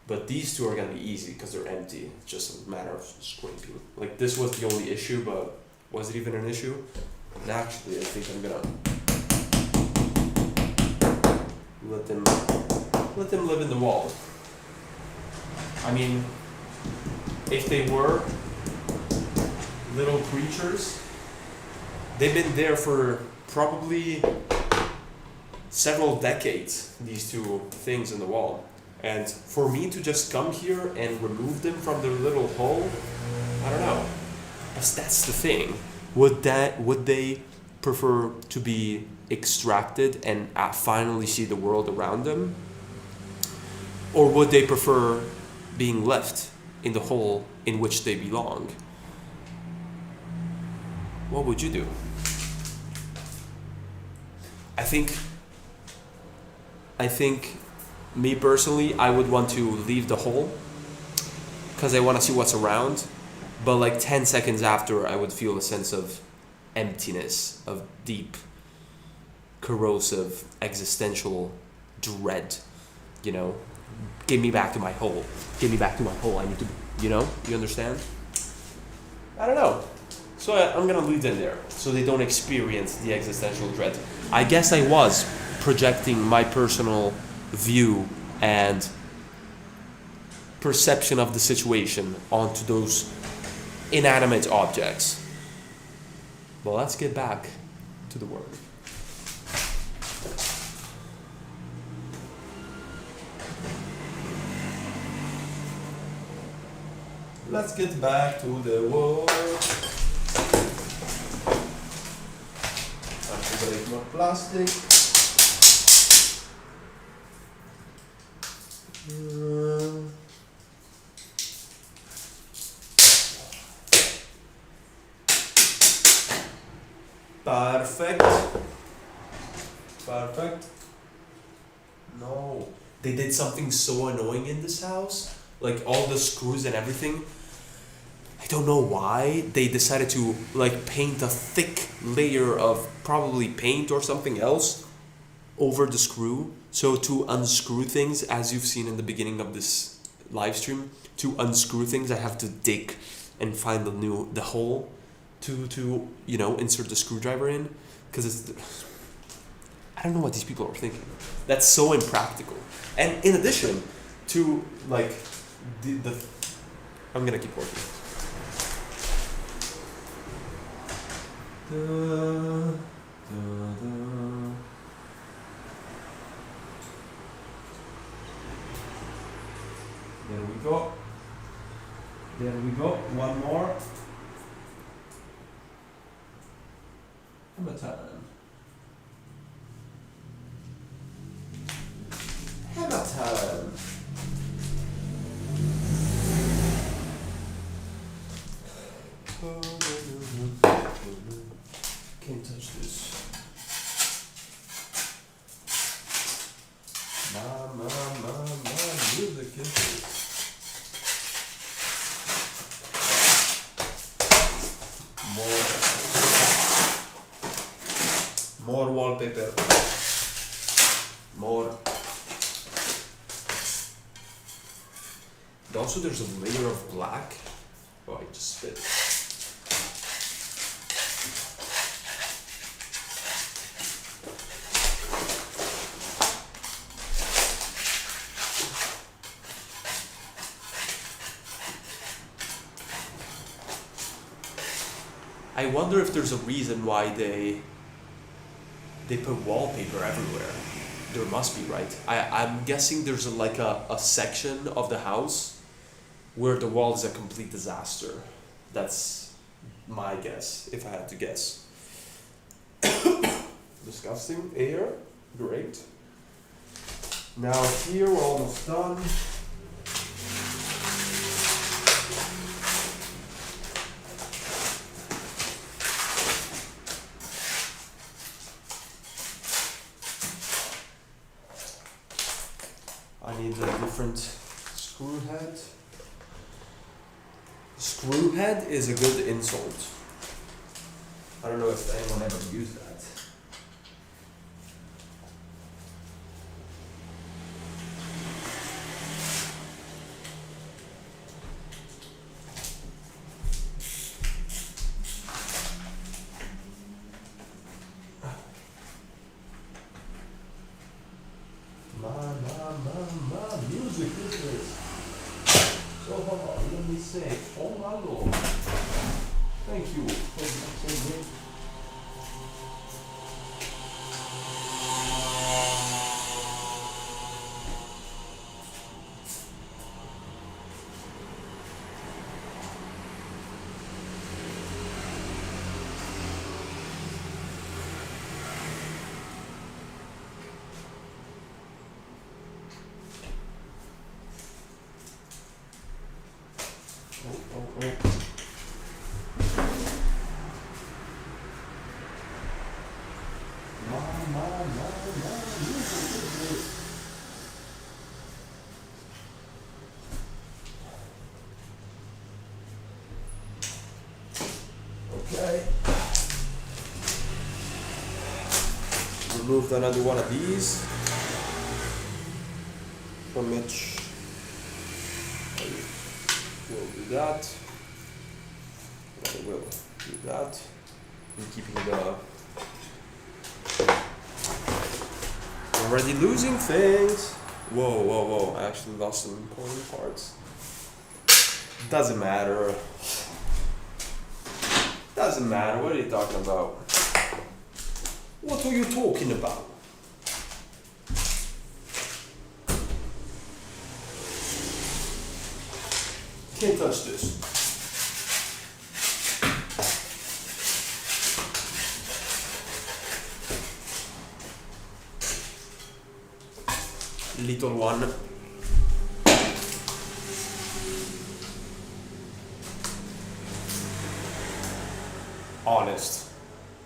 But these two are gonna be easy because they're empty. It's just a matter of scraping. Like this was the only issue, but was it even an issue? And actually, I think I'm gonna let them live in the wall. I mean, if they were little creatures, they've been there for probably several decades, these two things in the wall. And for me to just come here and remove them from their little hole, I don't know. But that's the thing. Would they prefer to be extracted and finally see the world around them? Or would they prefer being left in the hole in which they belong? What would you do? I think me personally, I would want to leave the hole because I want to see what's around. But like 10 seconds after, I would feel a sense of emptiness, of deep, corrosive, existential dread. You know, give me back to my hole. Give me back to my hole. I need to, you know, you understand? I don't know. So I'm gonna leave them there so they don't experience the existential dread. I guess I was projecting my personal view and perception of the situation onto those inanimate objects. Well, let's get back to the work. Let's get back to the work. Activate more plastic. Perfect. Perfect. No. They did something so annoying in this house. Like all the screws and everything. I don't know why they decided to like paint a thick layer of probably paint or something else over the screw. So to unscrew things, as you've seen in the beginning of this live stream, to unscrew things I have to dig and find the hole to you know, insert the screwdriver in, because I don't know what these people are thinking. That's so impractical. And in addition to like the I'm gonna keep working. There we go. There we go. One more. Hammer time. Hammer time. Can't touch this. Music is this. More wallpaper. More. And also there's a layer of black. Oh, I just spit. I wonder if there's a reason why they put wallpaper everywhere. There must be, right? I'm guessing there's a section of the house where the wall is a complete disaster. That's my guess, if I had to guess. Disgusting air, great. Now here we're almost done. I need a different screw head. Screw head is a good insult. I don't know if anyone ever used that. My music business. So hold on, let me say, oh my lord. Thank you for the Okay. Removed another one of these from which we'll do that. I will do that. I'm keeping the. Already losing things. Whoa, whoa, whoa! I actually lost some important parts. Doesn't matter. Doesn't matter. What are you talking about? What are you talking about? Can't touch this. Little one.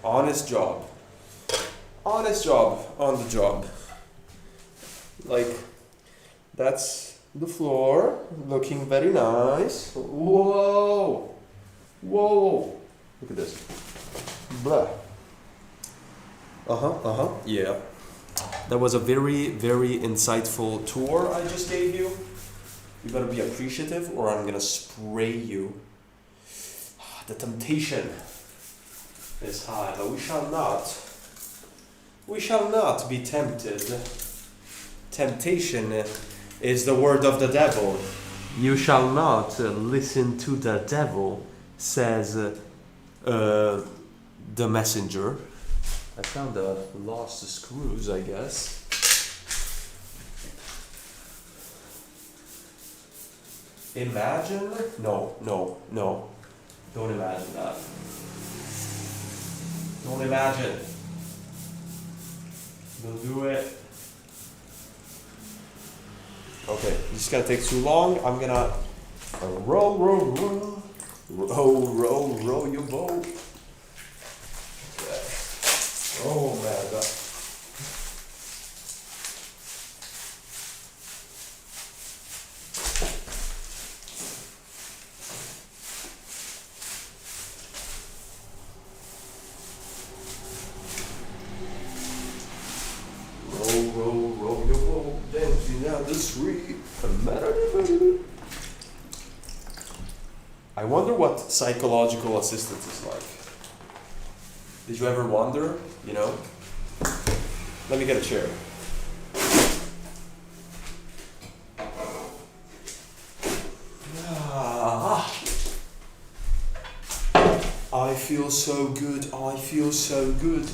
Honest job. Honest job on the job. Like, that's the floor, looking very nice. Whoa! Whoa! Look at this. Blah. Yeah. That was a very, very insightful tour I just gave you. You better be appreciative or I'm gonna spray you. The temptation is high, but we shall not be tempted. Temptation is the word of the devil. You shall not listen to the devil, says the messenger. I found the lost screws, I guess. Imagine? No. Don't imagine that. Don't imagine. Don't do it. Okay, this is gonna take too long. I'm gonna roll your boat. Okay. Oh man, that. Roll your boat, dancing down the street. I wonder what psychological assistance is like. Did you ever wonder, you know? Let me get a chair. I feel so good, I feel so good.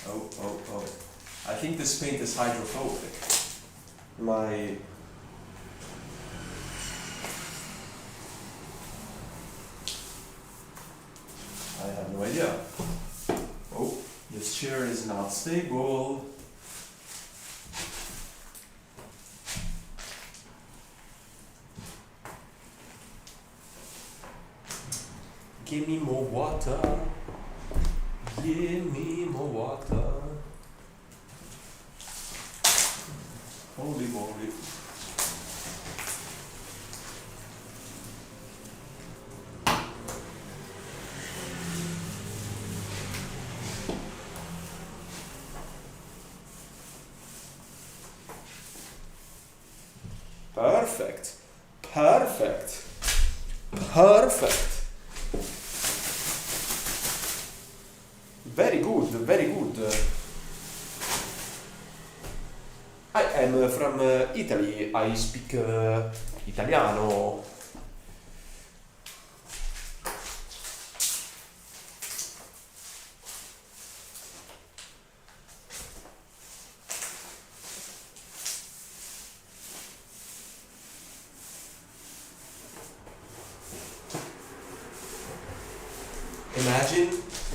Oh. I think this paint is hydrophobic. my I have no idea. Oh, this chair is not stable. Give me more water. Give me more water. Holy moly. Perfect. Perfect. Perfect. Very good, very good. I am from Italy. I speak Italiano.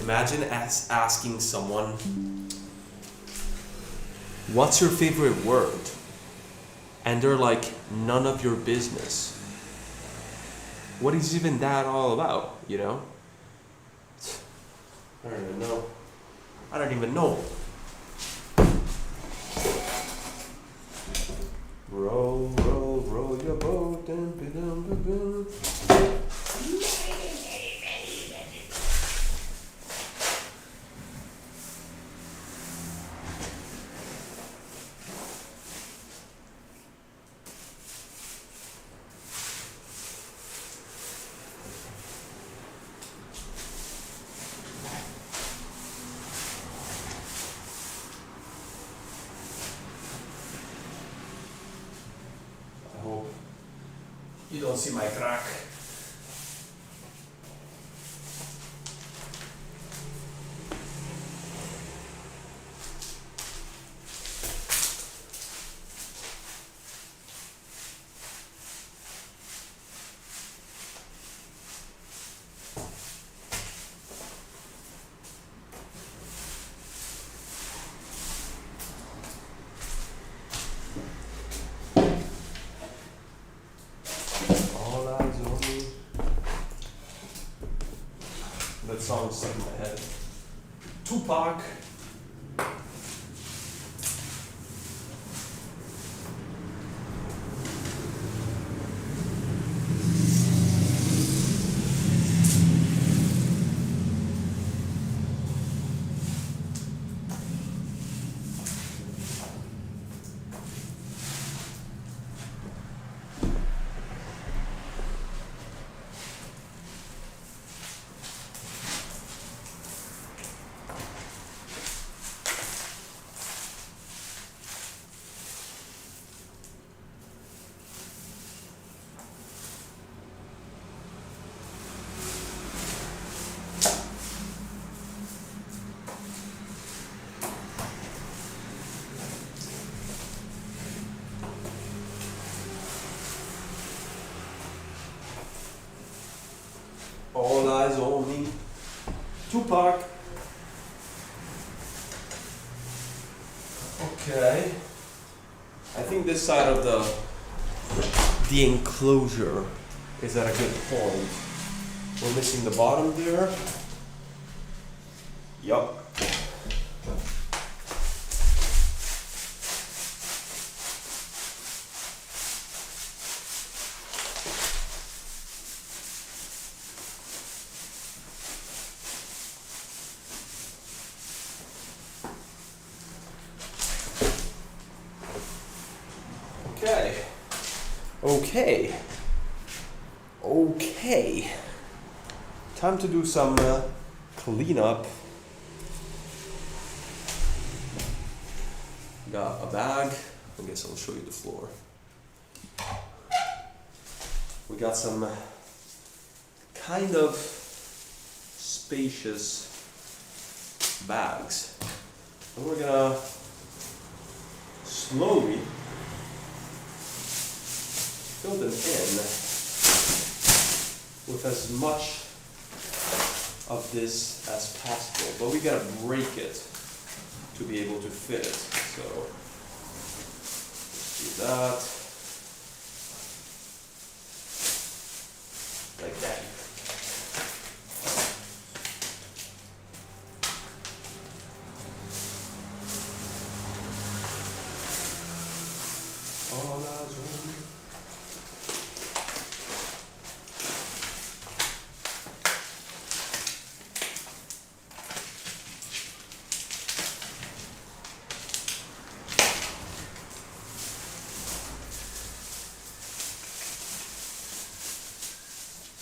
Imagine asking someone, what's your favorite word? And they're like, none of your business. What is even that all about, you know? I don't even know. I don't even know. Roll, roll, roll your boat and ba-dum-ba-bum. You don't see my crack. That song stuck in my head. Tupac. All eyes on me. Tupac. Okay. I think this side of the enclosure is at a good point. We're missing the bottom there. Yup. Okay. Time to do some cleanup. Got a bag. I guess I'll show you the floor. We got some kind of spacious bags. And we're gonna slowly fill them in with as much of this as possible, but we gotta break it to be able to fit it. So let's do that. Like that.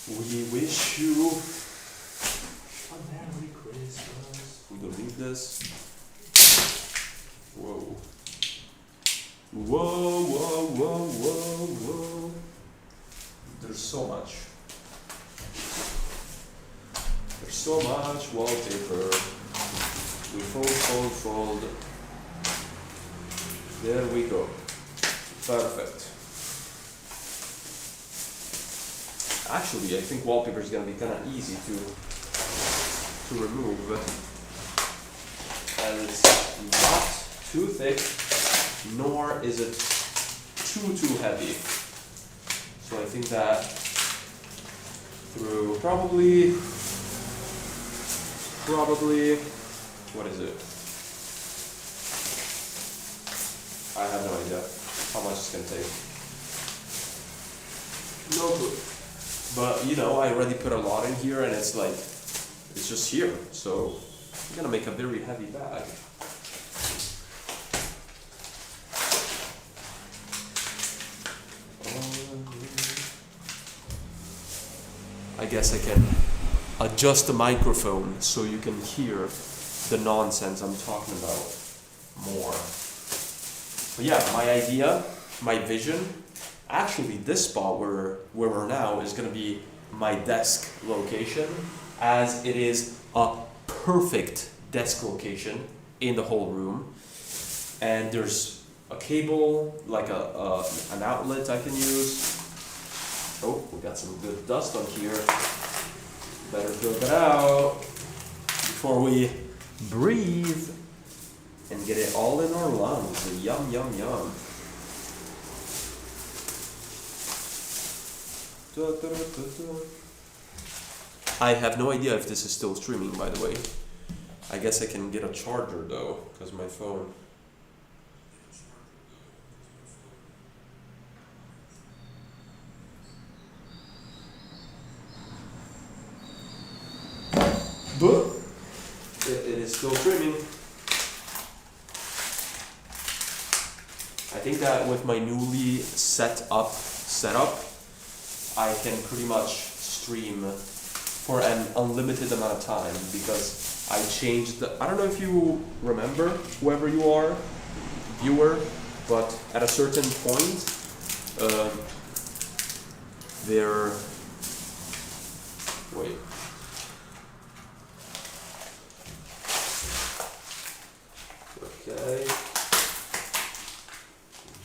We wish you a Merry Christmas. We don't need this. Whoa. Whoa, whoa, whoa, whoa, whoa. There's so much. There's so much wallpaper. We fold. There we go. Perfect. Actually, I think wallpaper is gonna be kind of easy to remove, and it's not too thick, nor is it too heavy. So I think that through probably, what is it? I have no idea how much it's gonna take. No clue. But you know, I already put a lot in here, and it's like, it's just here. So I'm gonna make a very heavy bag. I guess I can adjust the microphone so you can hear the nonsense I'm talking about more. But yeah, my idea, my vision, actually this spot where we're now is going to be my desk location, as it is a perfect desk location in the whole room. And there's a cable, like an outlet I can use. Oh, we got some good dust on here. Better fill that out before we breathe and get it all in our lungs. Yum, yum, yum. I have no idea if this is still streaming, by the way. I guess I can get a charger though, because my phone. But it is still streaming. I think that with my newly setup, I can pretty much stream for an unlimited amount of time, because I changed I don't know if you remember, whoever you are, viewer, but at a certain point, wait. Okay.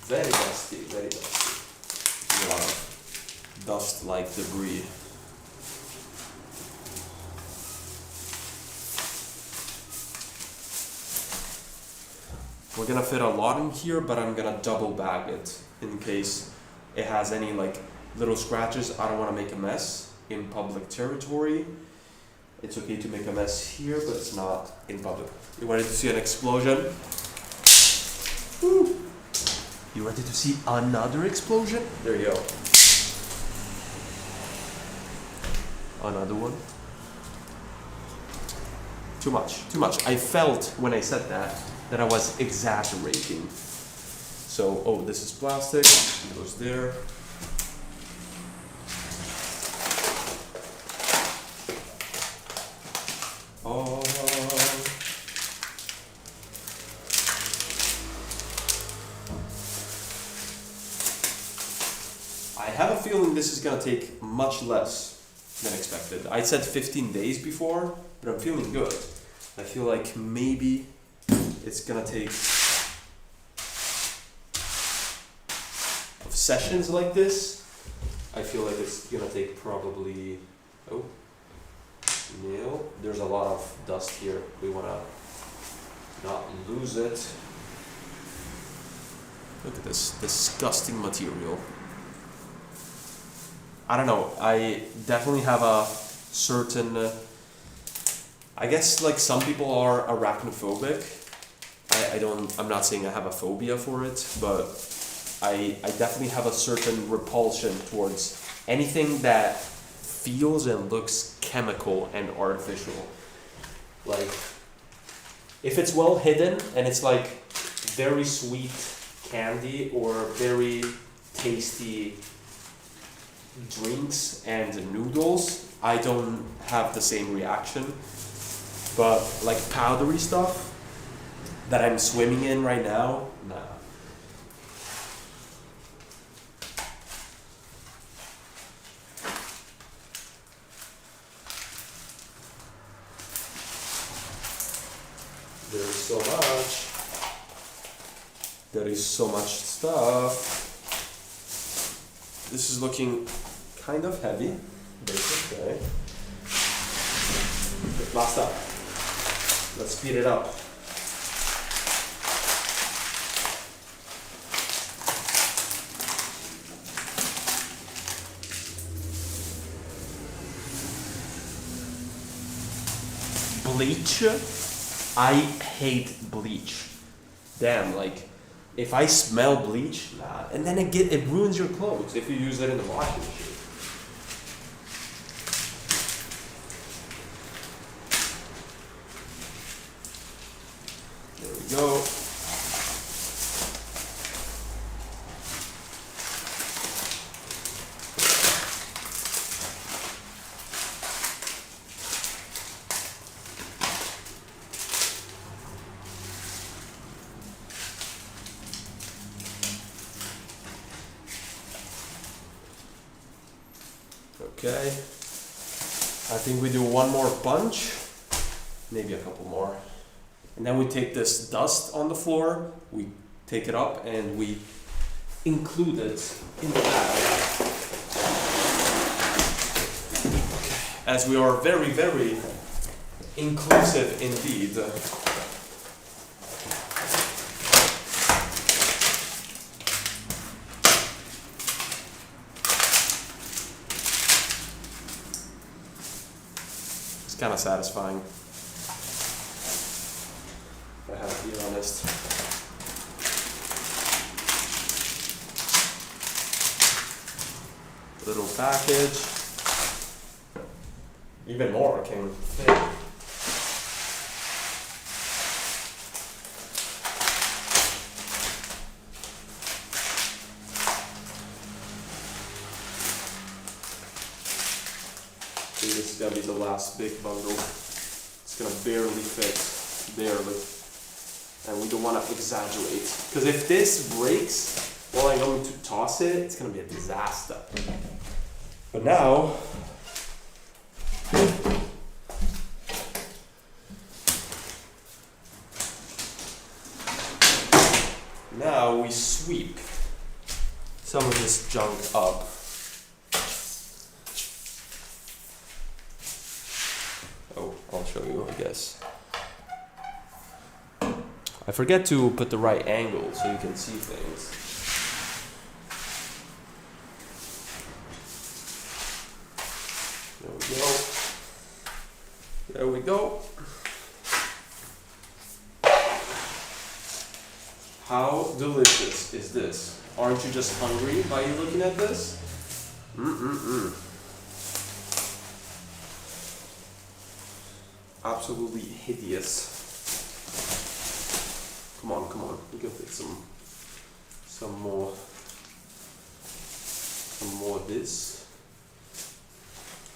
Very dusty, very dusty. A lot of dust-like debris. We're gonna fit a lot in here, but I'm gonna double bag it in case it has any like little scratches. I don't want to make a mess in public territory. It's okay to make a mess here, but it's not in public. You ready to see an explosion? Woo. You ready to see another explosion? There you go. Another one. Too much, too much. I felt when I said that I was exaggerating. So, oh, this is plastic, it goes there. Oh. I have a feeling this is gonna take much less than expected. I said 15 days before, but I'm feeling good. I feel like maybe it's gonna take sessions like this I feel like it's gonna take probably, oh, nail. There's a lot of dust here. We wanna not lose it. Look at this disgusting material. I don't know, I definitely have a certain, I guess like some people are arachnophobic. I'm not saying I have a phobia for it, but I definitely have a certain repulsion towards anything that feels and looks chemical and artificial. Like, if it's well hidden and it's like very sweet candy or very tasty drinks and noodles, I don't have the same reaction. But like powdery stuff that I'm swimming in right now, nah. There's so much. There is so much stuff. This is looking kind of heavy, but it's okay. Last up. Let's speed it up. Bleach. I hate bleach. Damn, like, if I smell bleach, nah. And then it ruins your clothes if you use it in the washing machine. There we go. Okay, I think we do one more punch, maybe a couple more. And then we take this dust on the floor, we take it up and we include it in the bag. As we are very, very inclusive indeed. It's kind of satisfying, if I have to be honest. Little package. Even more came thick. This is gonna be the last big bundle. It's gonna barely fit, barely. And we don't wanna exaggerate. Because if this breaks while I'm going to toss it, it's gonna be a disaster. But now, we sweep some of this junk up. Oh, I'll show you, I guess. I forget to put the right angle so you can see things. There we go. There we go. How delicious is this? Aren't you just hungry by looking at this? Absolutely hideous. Come on, come on. We can fit some more of this.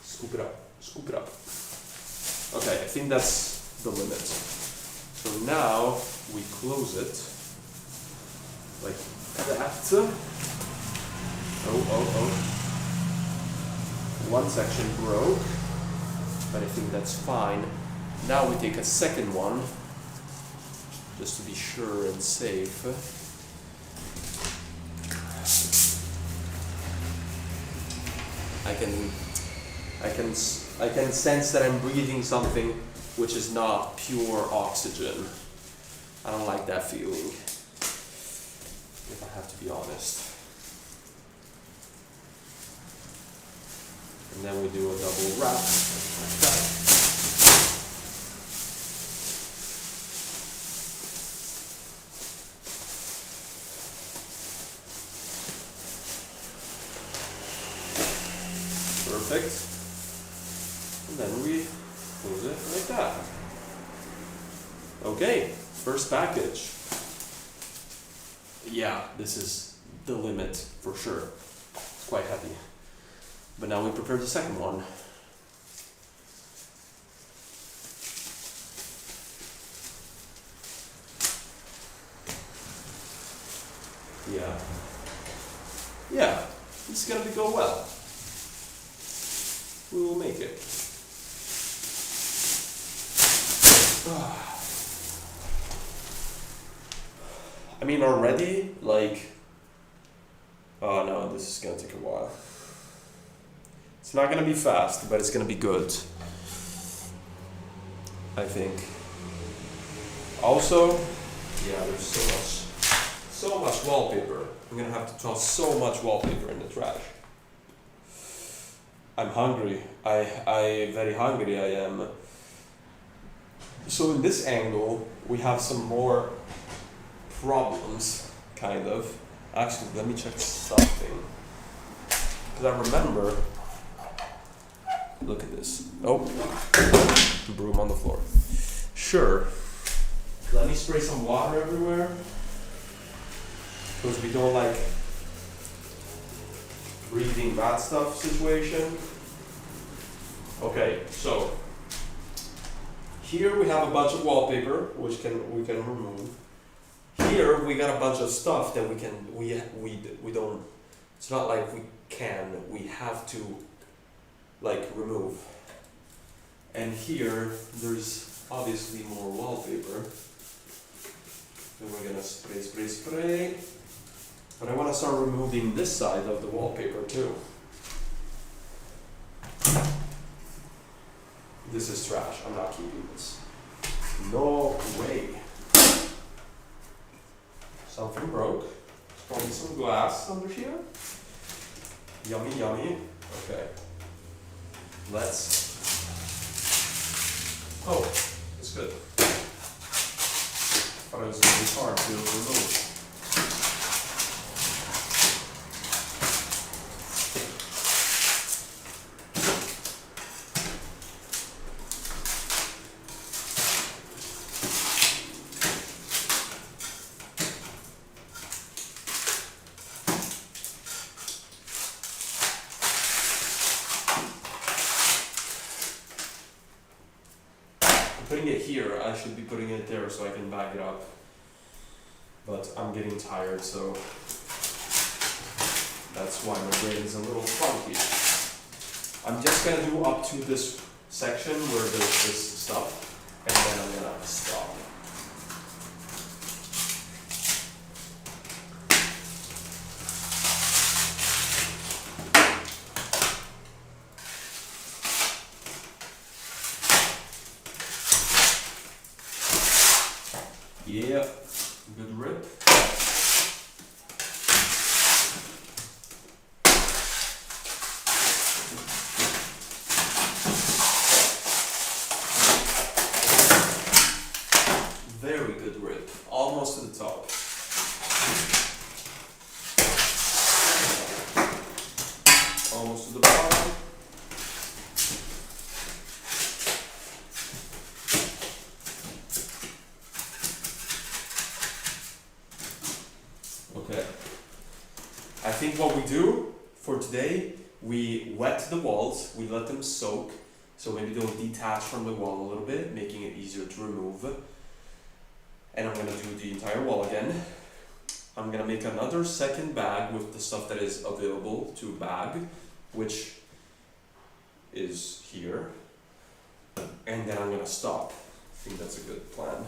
Scoop it up, scoop it up. Okay, I think that's the limit. So now we close it like that. Oh. One section broke, but I think that's fine. Now we take a second one, just to be sure and safe. I can sense that I'm breathing something which is not pure oxygen. I don't like that feeling, if I have to be honest. And then we do a double wrap like that. Perfect. And then we close it like that. Okay, first package. Yeah, this is the limit for sure. It's quite heavy. But now we prepare the second one. Yeah. Yeah, it's gonna go well. We will make it. I mean, already, like, oh no, this is gonna take a while. It's not gonna be fast, but it's gonna be good, I think. Also, yeah, there's so much wallpaper. I'm gonna have to toss so much wallpaper in the trash. I'm hungry. I very hungry I am. So in this angle, we have some more problems, kind of. Actually, let me check something. Because I remember, look at this. Oh, broom on the floor. Sure. Let me spray some water everywhere. Because we don't like breathing bad stuff situation. Okay, so here we have a bunch of wallpaper which we can remove. Here we got a bunch of stuff that we don't. It's not like we have to like remove. And here there's obviously more wallpaper. Then we're gonna spray. But I want to start removing this side of the wallpaper too. This is trash. I'm not keeping this. No way. Something broke. There's probably some glass under here. Yummy, yummy. Okay. Let's. Oh, it's good. Thought it was really hard to remove. Putting it here, I should be putting it there so I can back it up. But I'm getting tired, so that's why my brain is a little funky. I'm just gonna do up to this section where there's this stuff, and then I'm gonna stop. Yeah, good rip. Very good rip, almost to the top. Almost to the bottom. Okay. I think what we do for today, we wet the walls, we let them soak, so maybe they'll detach from the wall a little bit, making it easier to remove. And I'm gonna do the entire wall again. I'm gonna make another second bag with the stuff that is available to bag, which is here. And then I'm gonna stop. I think that's a good plan.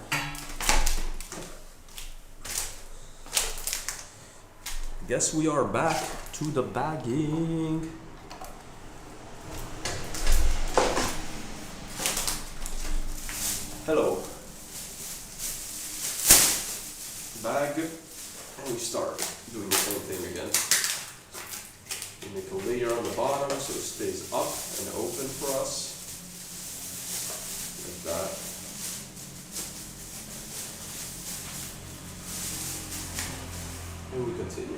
Guess we are back to the bagging. Hello. Bag, and we start doing the same thing again. We make a layer on the bottom so it stays up and open for us. Like that. And we continue.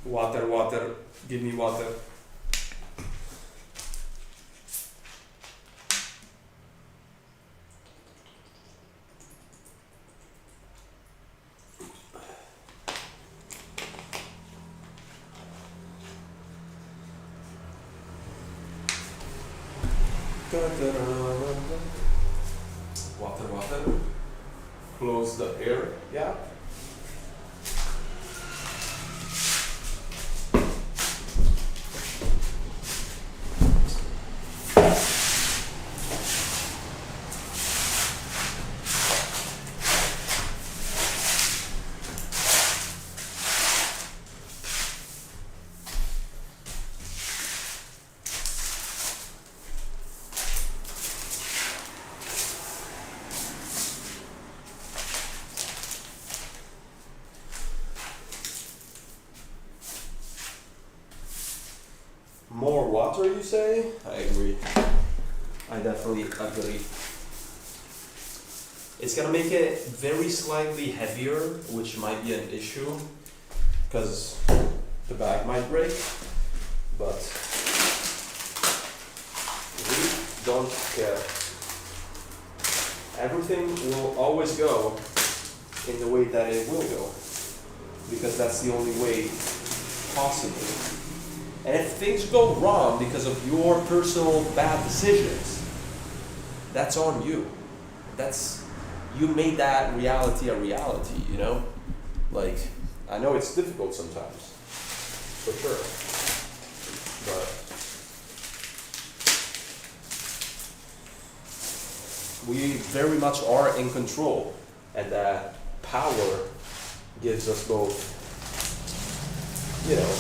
Water, water, give me water. Water, water. Close the air gap. More water, you say? I agree. I definitely agree. It's gonna make it very slightly heavier, which might be an issue, because the bag might break, but we don't care. Everything will always go in the way that it will go, because that's the only way possible. And if things go wrong because of your personal bad decisions, that's on you. You made that reality a reality, you know? Like, I know it's difficult sometimes, for sure. But we very much are in control, and that power gives us both, you know,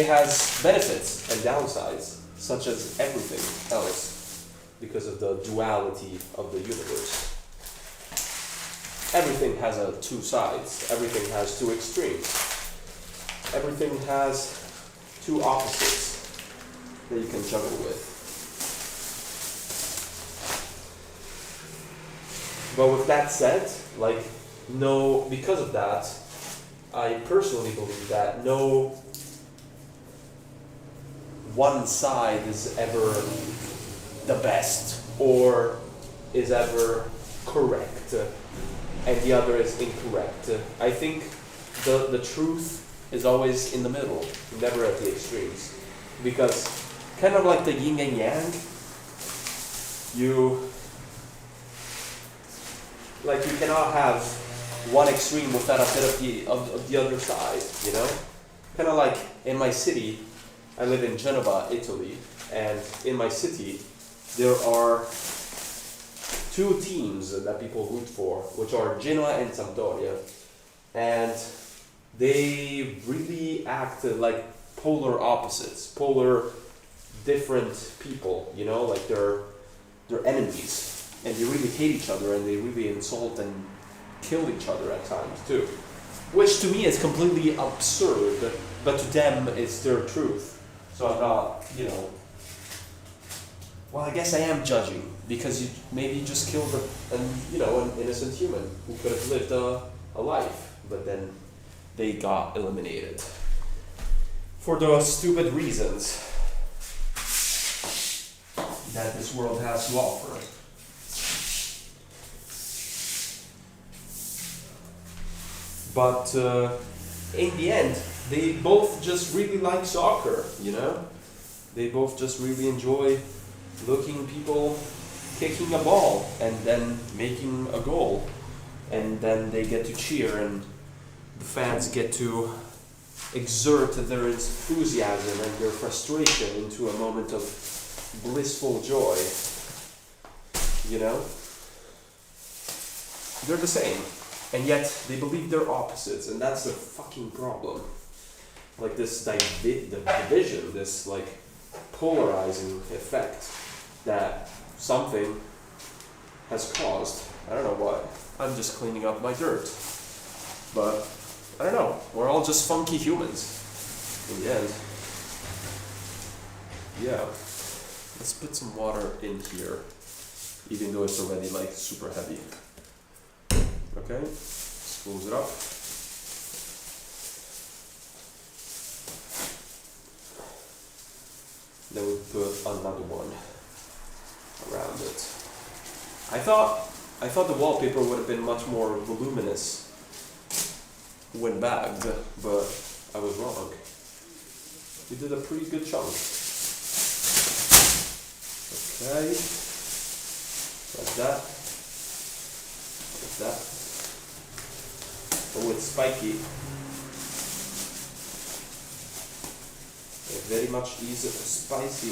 it has benefits and downsides, such as everything else, because of the duality of the universe. Everything has two sides, everything has two extremes, everything has two opposites that you can juggle with. But with that said, like, no, because of that, I personally believe that no one side is ever the best or is ever correct and the other is incorrect. I think the truth is always in the middle, never at the extremes. Because kind of like the yin and yang, you cannot have one extreme without a bit of the other side, you know? Kind of like in my city, I live in Genova, Italy, and in my city there are two teams that people root for, which are Genoa and Sampdoria, and they really act like polar opposites, polar different people, you know, like they're enemies, and they really hate each other, and they really insult and kill each other at times too, which to me is completely absurd, but to them it's their truth. So I'm not, you know, well, I guess I am judging, because you maybe just killed an innocent human who could have lived a life, but then they got eliminated for those stupid reasons that this world has to offer. But in the end, they both just really like soccer, you know? They both just really enjoy looking people kicking a ball and then making a goal. And then they get to cheer, and the fans get to exert their enthusiasm and their frustration into a moment of blissful joy. You know? They're the same. And yet they believe they're opposites, and that's the fucking problem. Like this division, this like polarizing effect that something has caused. I don't know what. I'm just cleaning up my dirt. But I don't know. We're all just funky humans in the end. Yeah. Let's put some water in here, even though it's already like super heavy. Okay, let's close it up. Then we put another one around it. I thought the wallpaper would have been much more voluminous when bagged, but I was wrong. We did a pretty good chunk. Okay, like that, like that. Oh, it's spiky. It very much is spiky.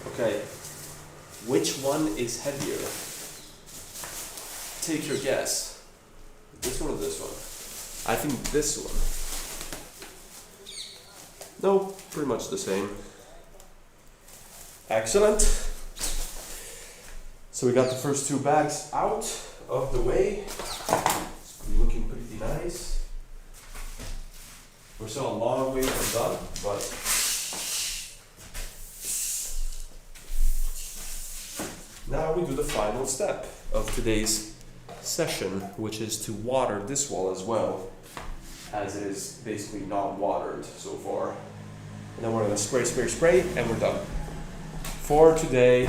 Okay, which one is heavier? Take your guess. This one or this one? I think this one. No, pretty much the same. Excellent. So we got the first two bags out of the way. It's looking pretty nice. We're still a long way from done, but now we do the final step of today's session, which is to water this wall as well, as it is basically not watered so far. And then we're gonna spray, and we're done. For today.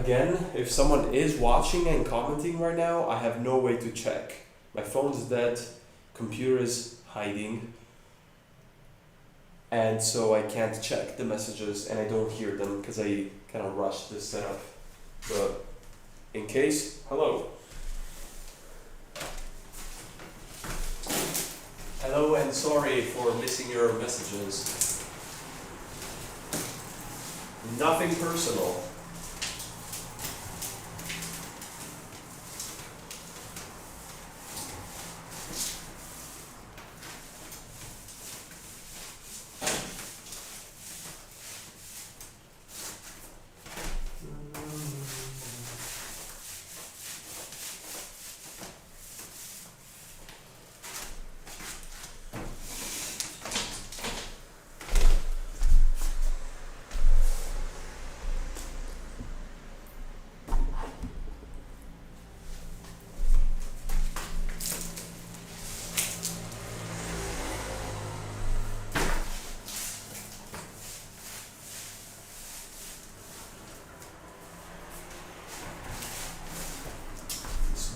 Again, if someone is watching and commenting right now, I have no way to check. My phone is dead, computer is hiding, and so I can't check the messages and I don't hear them because I kind of rushed this setup. But in case, hello. Hello and sorry for missing your messages. Nothing personal.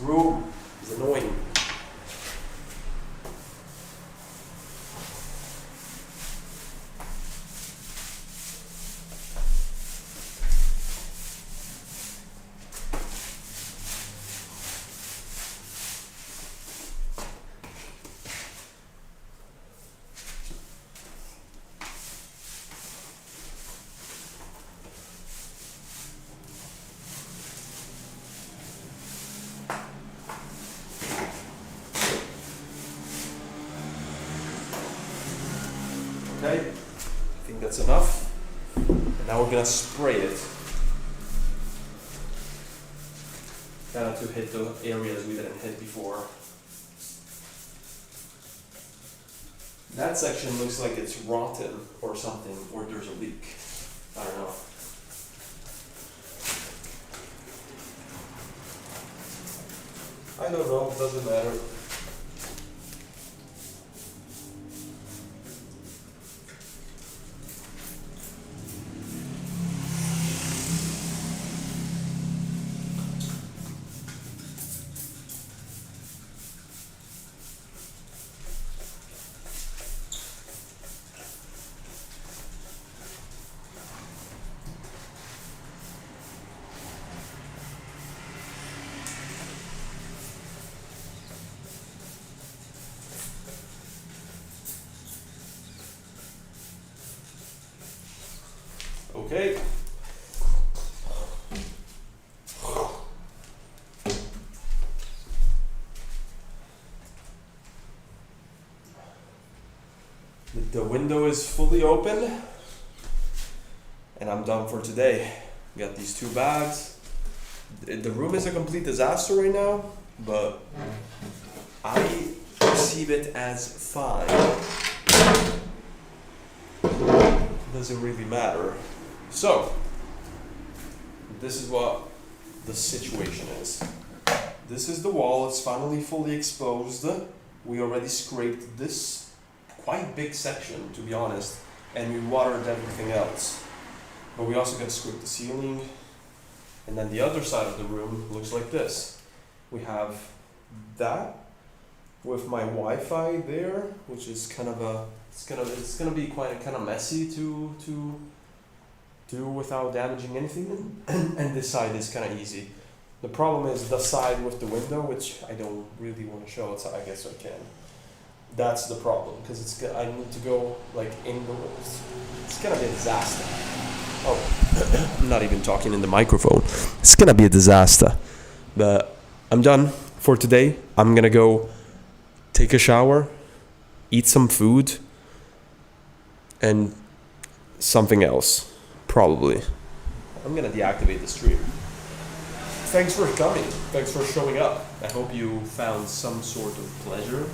Room is annoying. Okay, I think that's enough. And now we're gonna spray it. Kind of to hit the areas we didn't hit before. That section looks like it's rotten or something, or there's a leak. I don't know. I don't know, doesn't matter. Okay. The window is fully open and I'm done for today. Got these 2 bags. The room is a complete disaster right now, but I perceive it as fine. Doesn't really matter. So, this is what the situation is. This is the wall, it's finally fully exposed. We already scraped this quite big section, to be honest, and we watered everything else. But we also got to scrape the ceiling, and then the other side of the room looks like this. We have that with my Wi-Fi there, which is kind of a, it's gonna be quite kind of messy to do without damaging anything, and this side is kind of easy. The problem is the side with the window, which I don't really want to show outside. I guess I can. That's the problem, because I need to go like indoors. It's gonna be a disaster. Oh, I'm not even talking in the microphone. It's gonna be a disaster. But I'm done for today. I'm gonna go take a shower, eat some food, and something else, probably. I'm gonna deactivate the stream. Thanks for coming. Thanks for showing up. I hope you found some sort of pleasure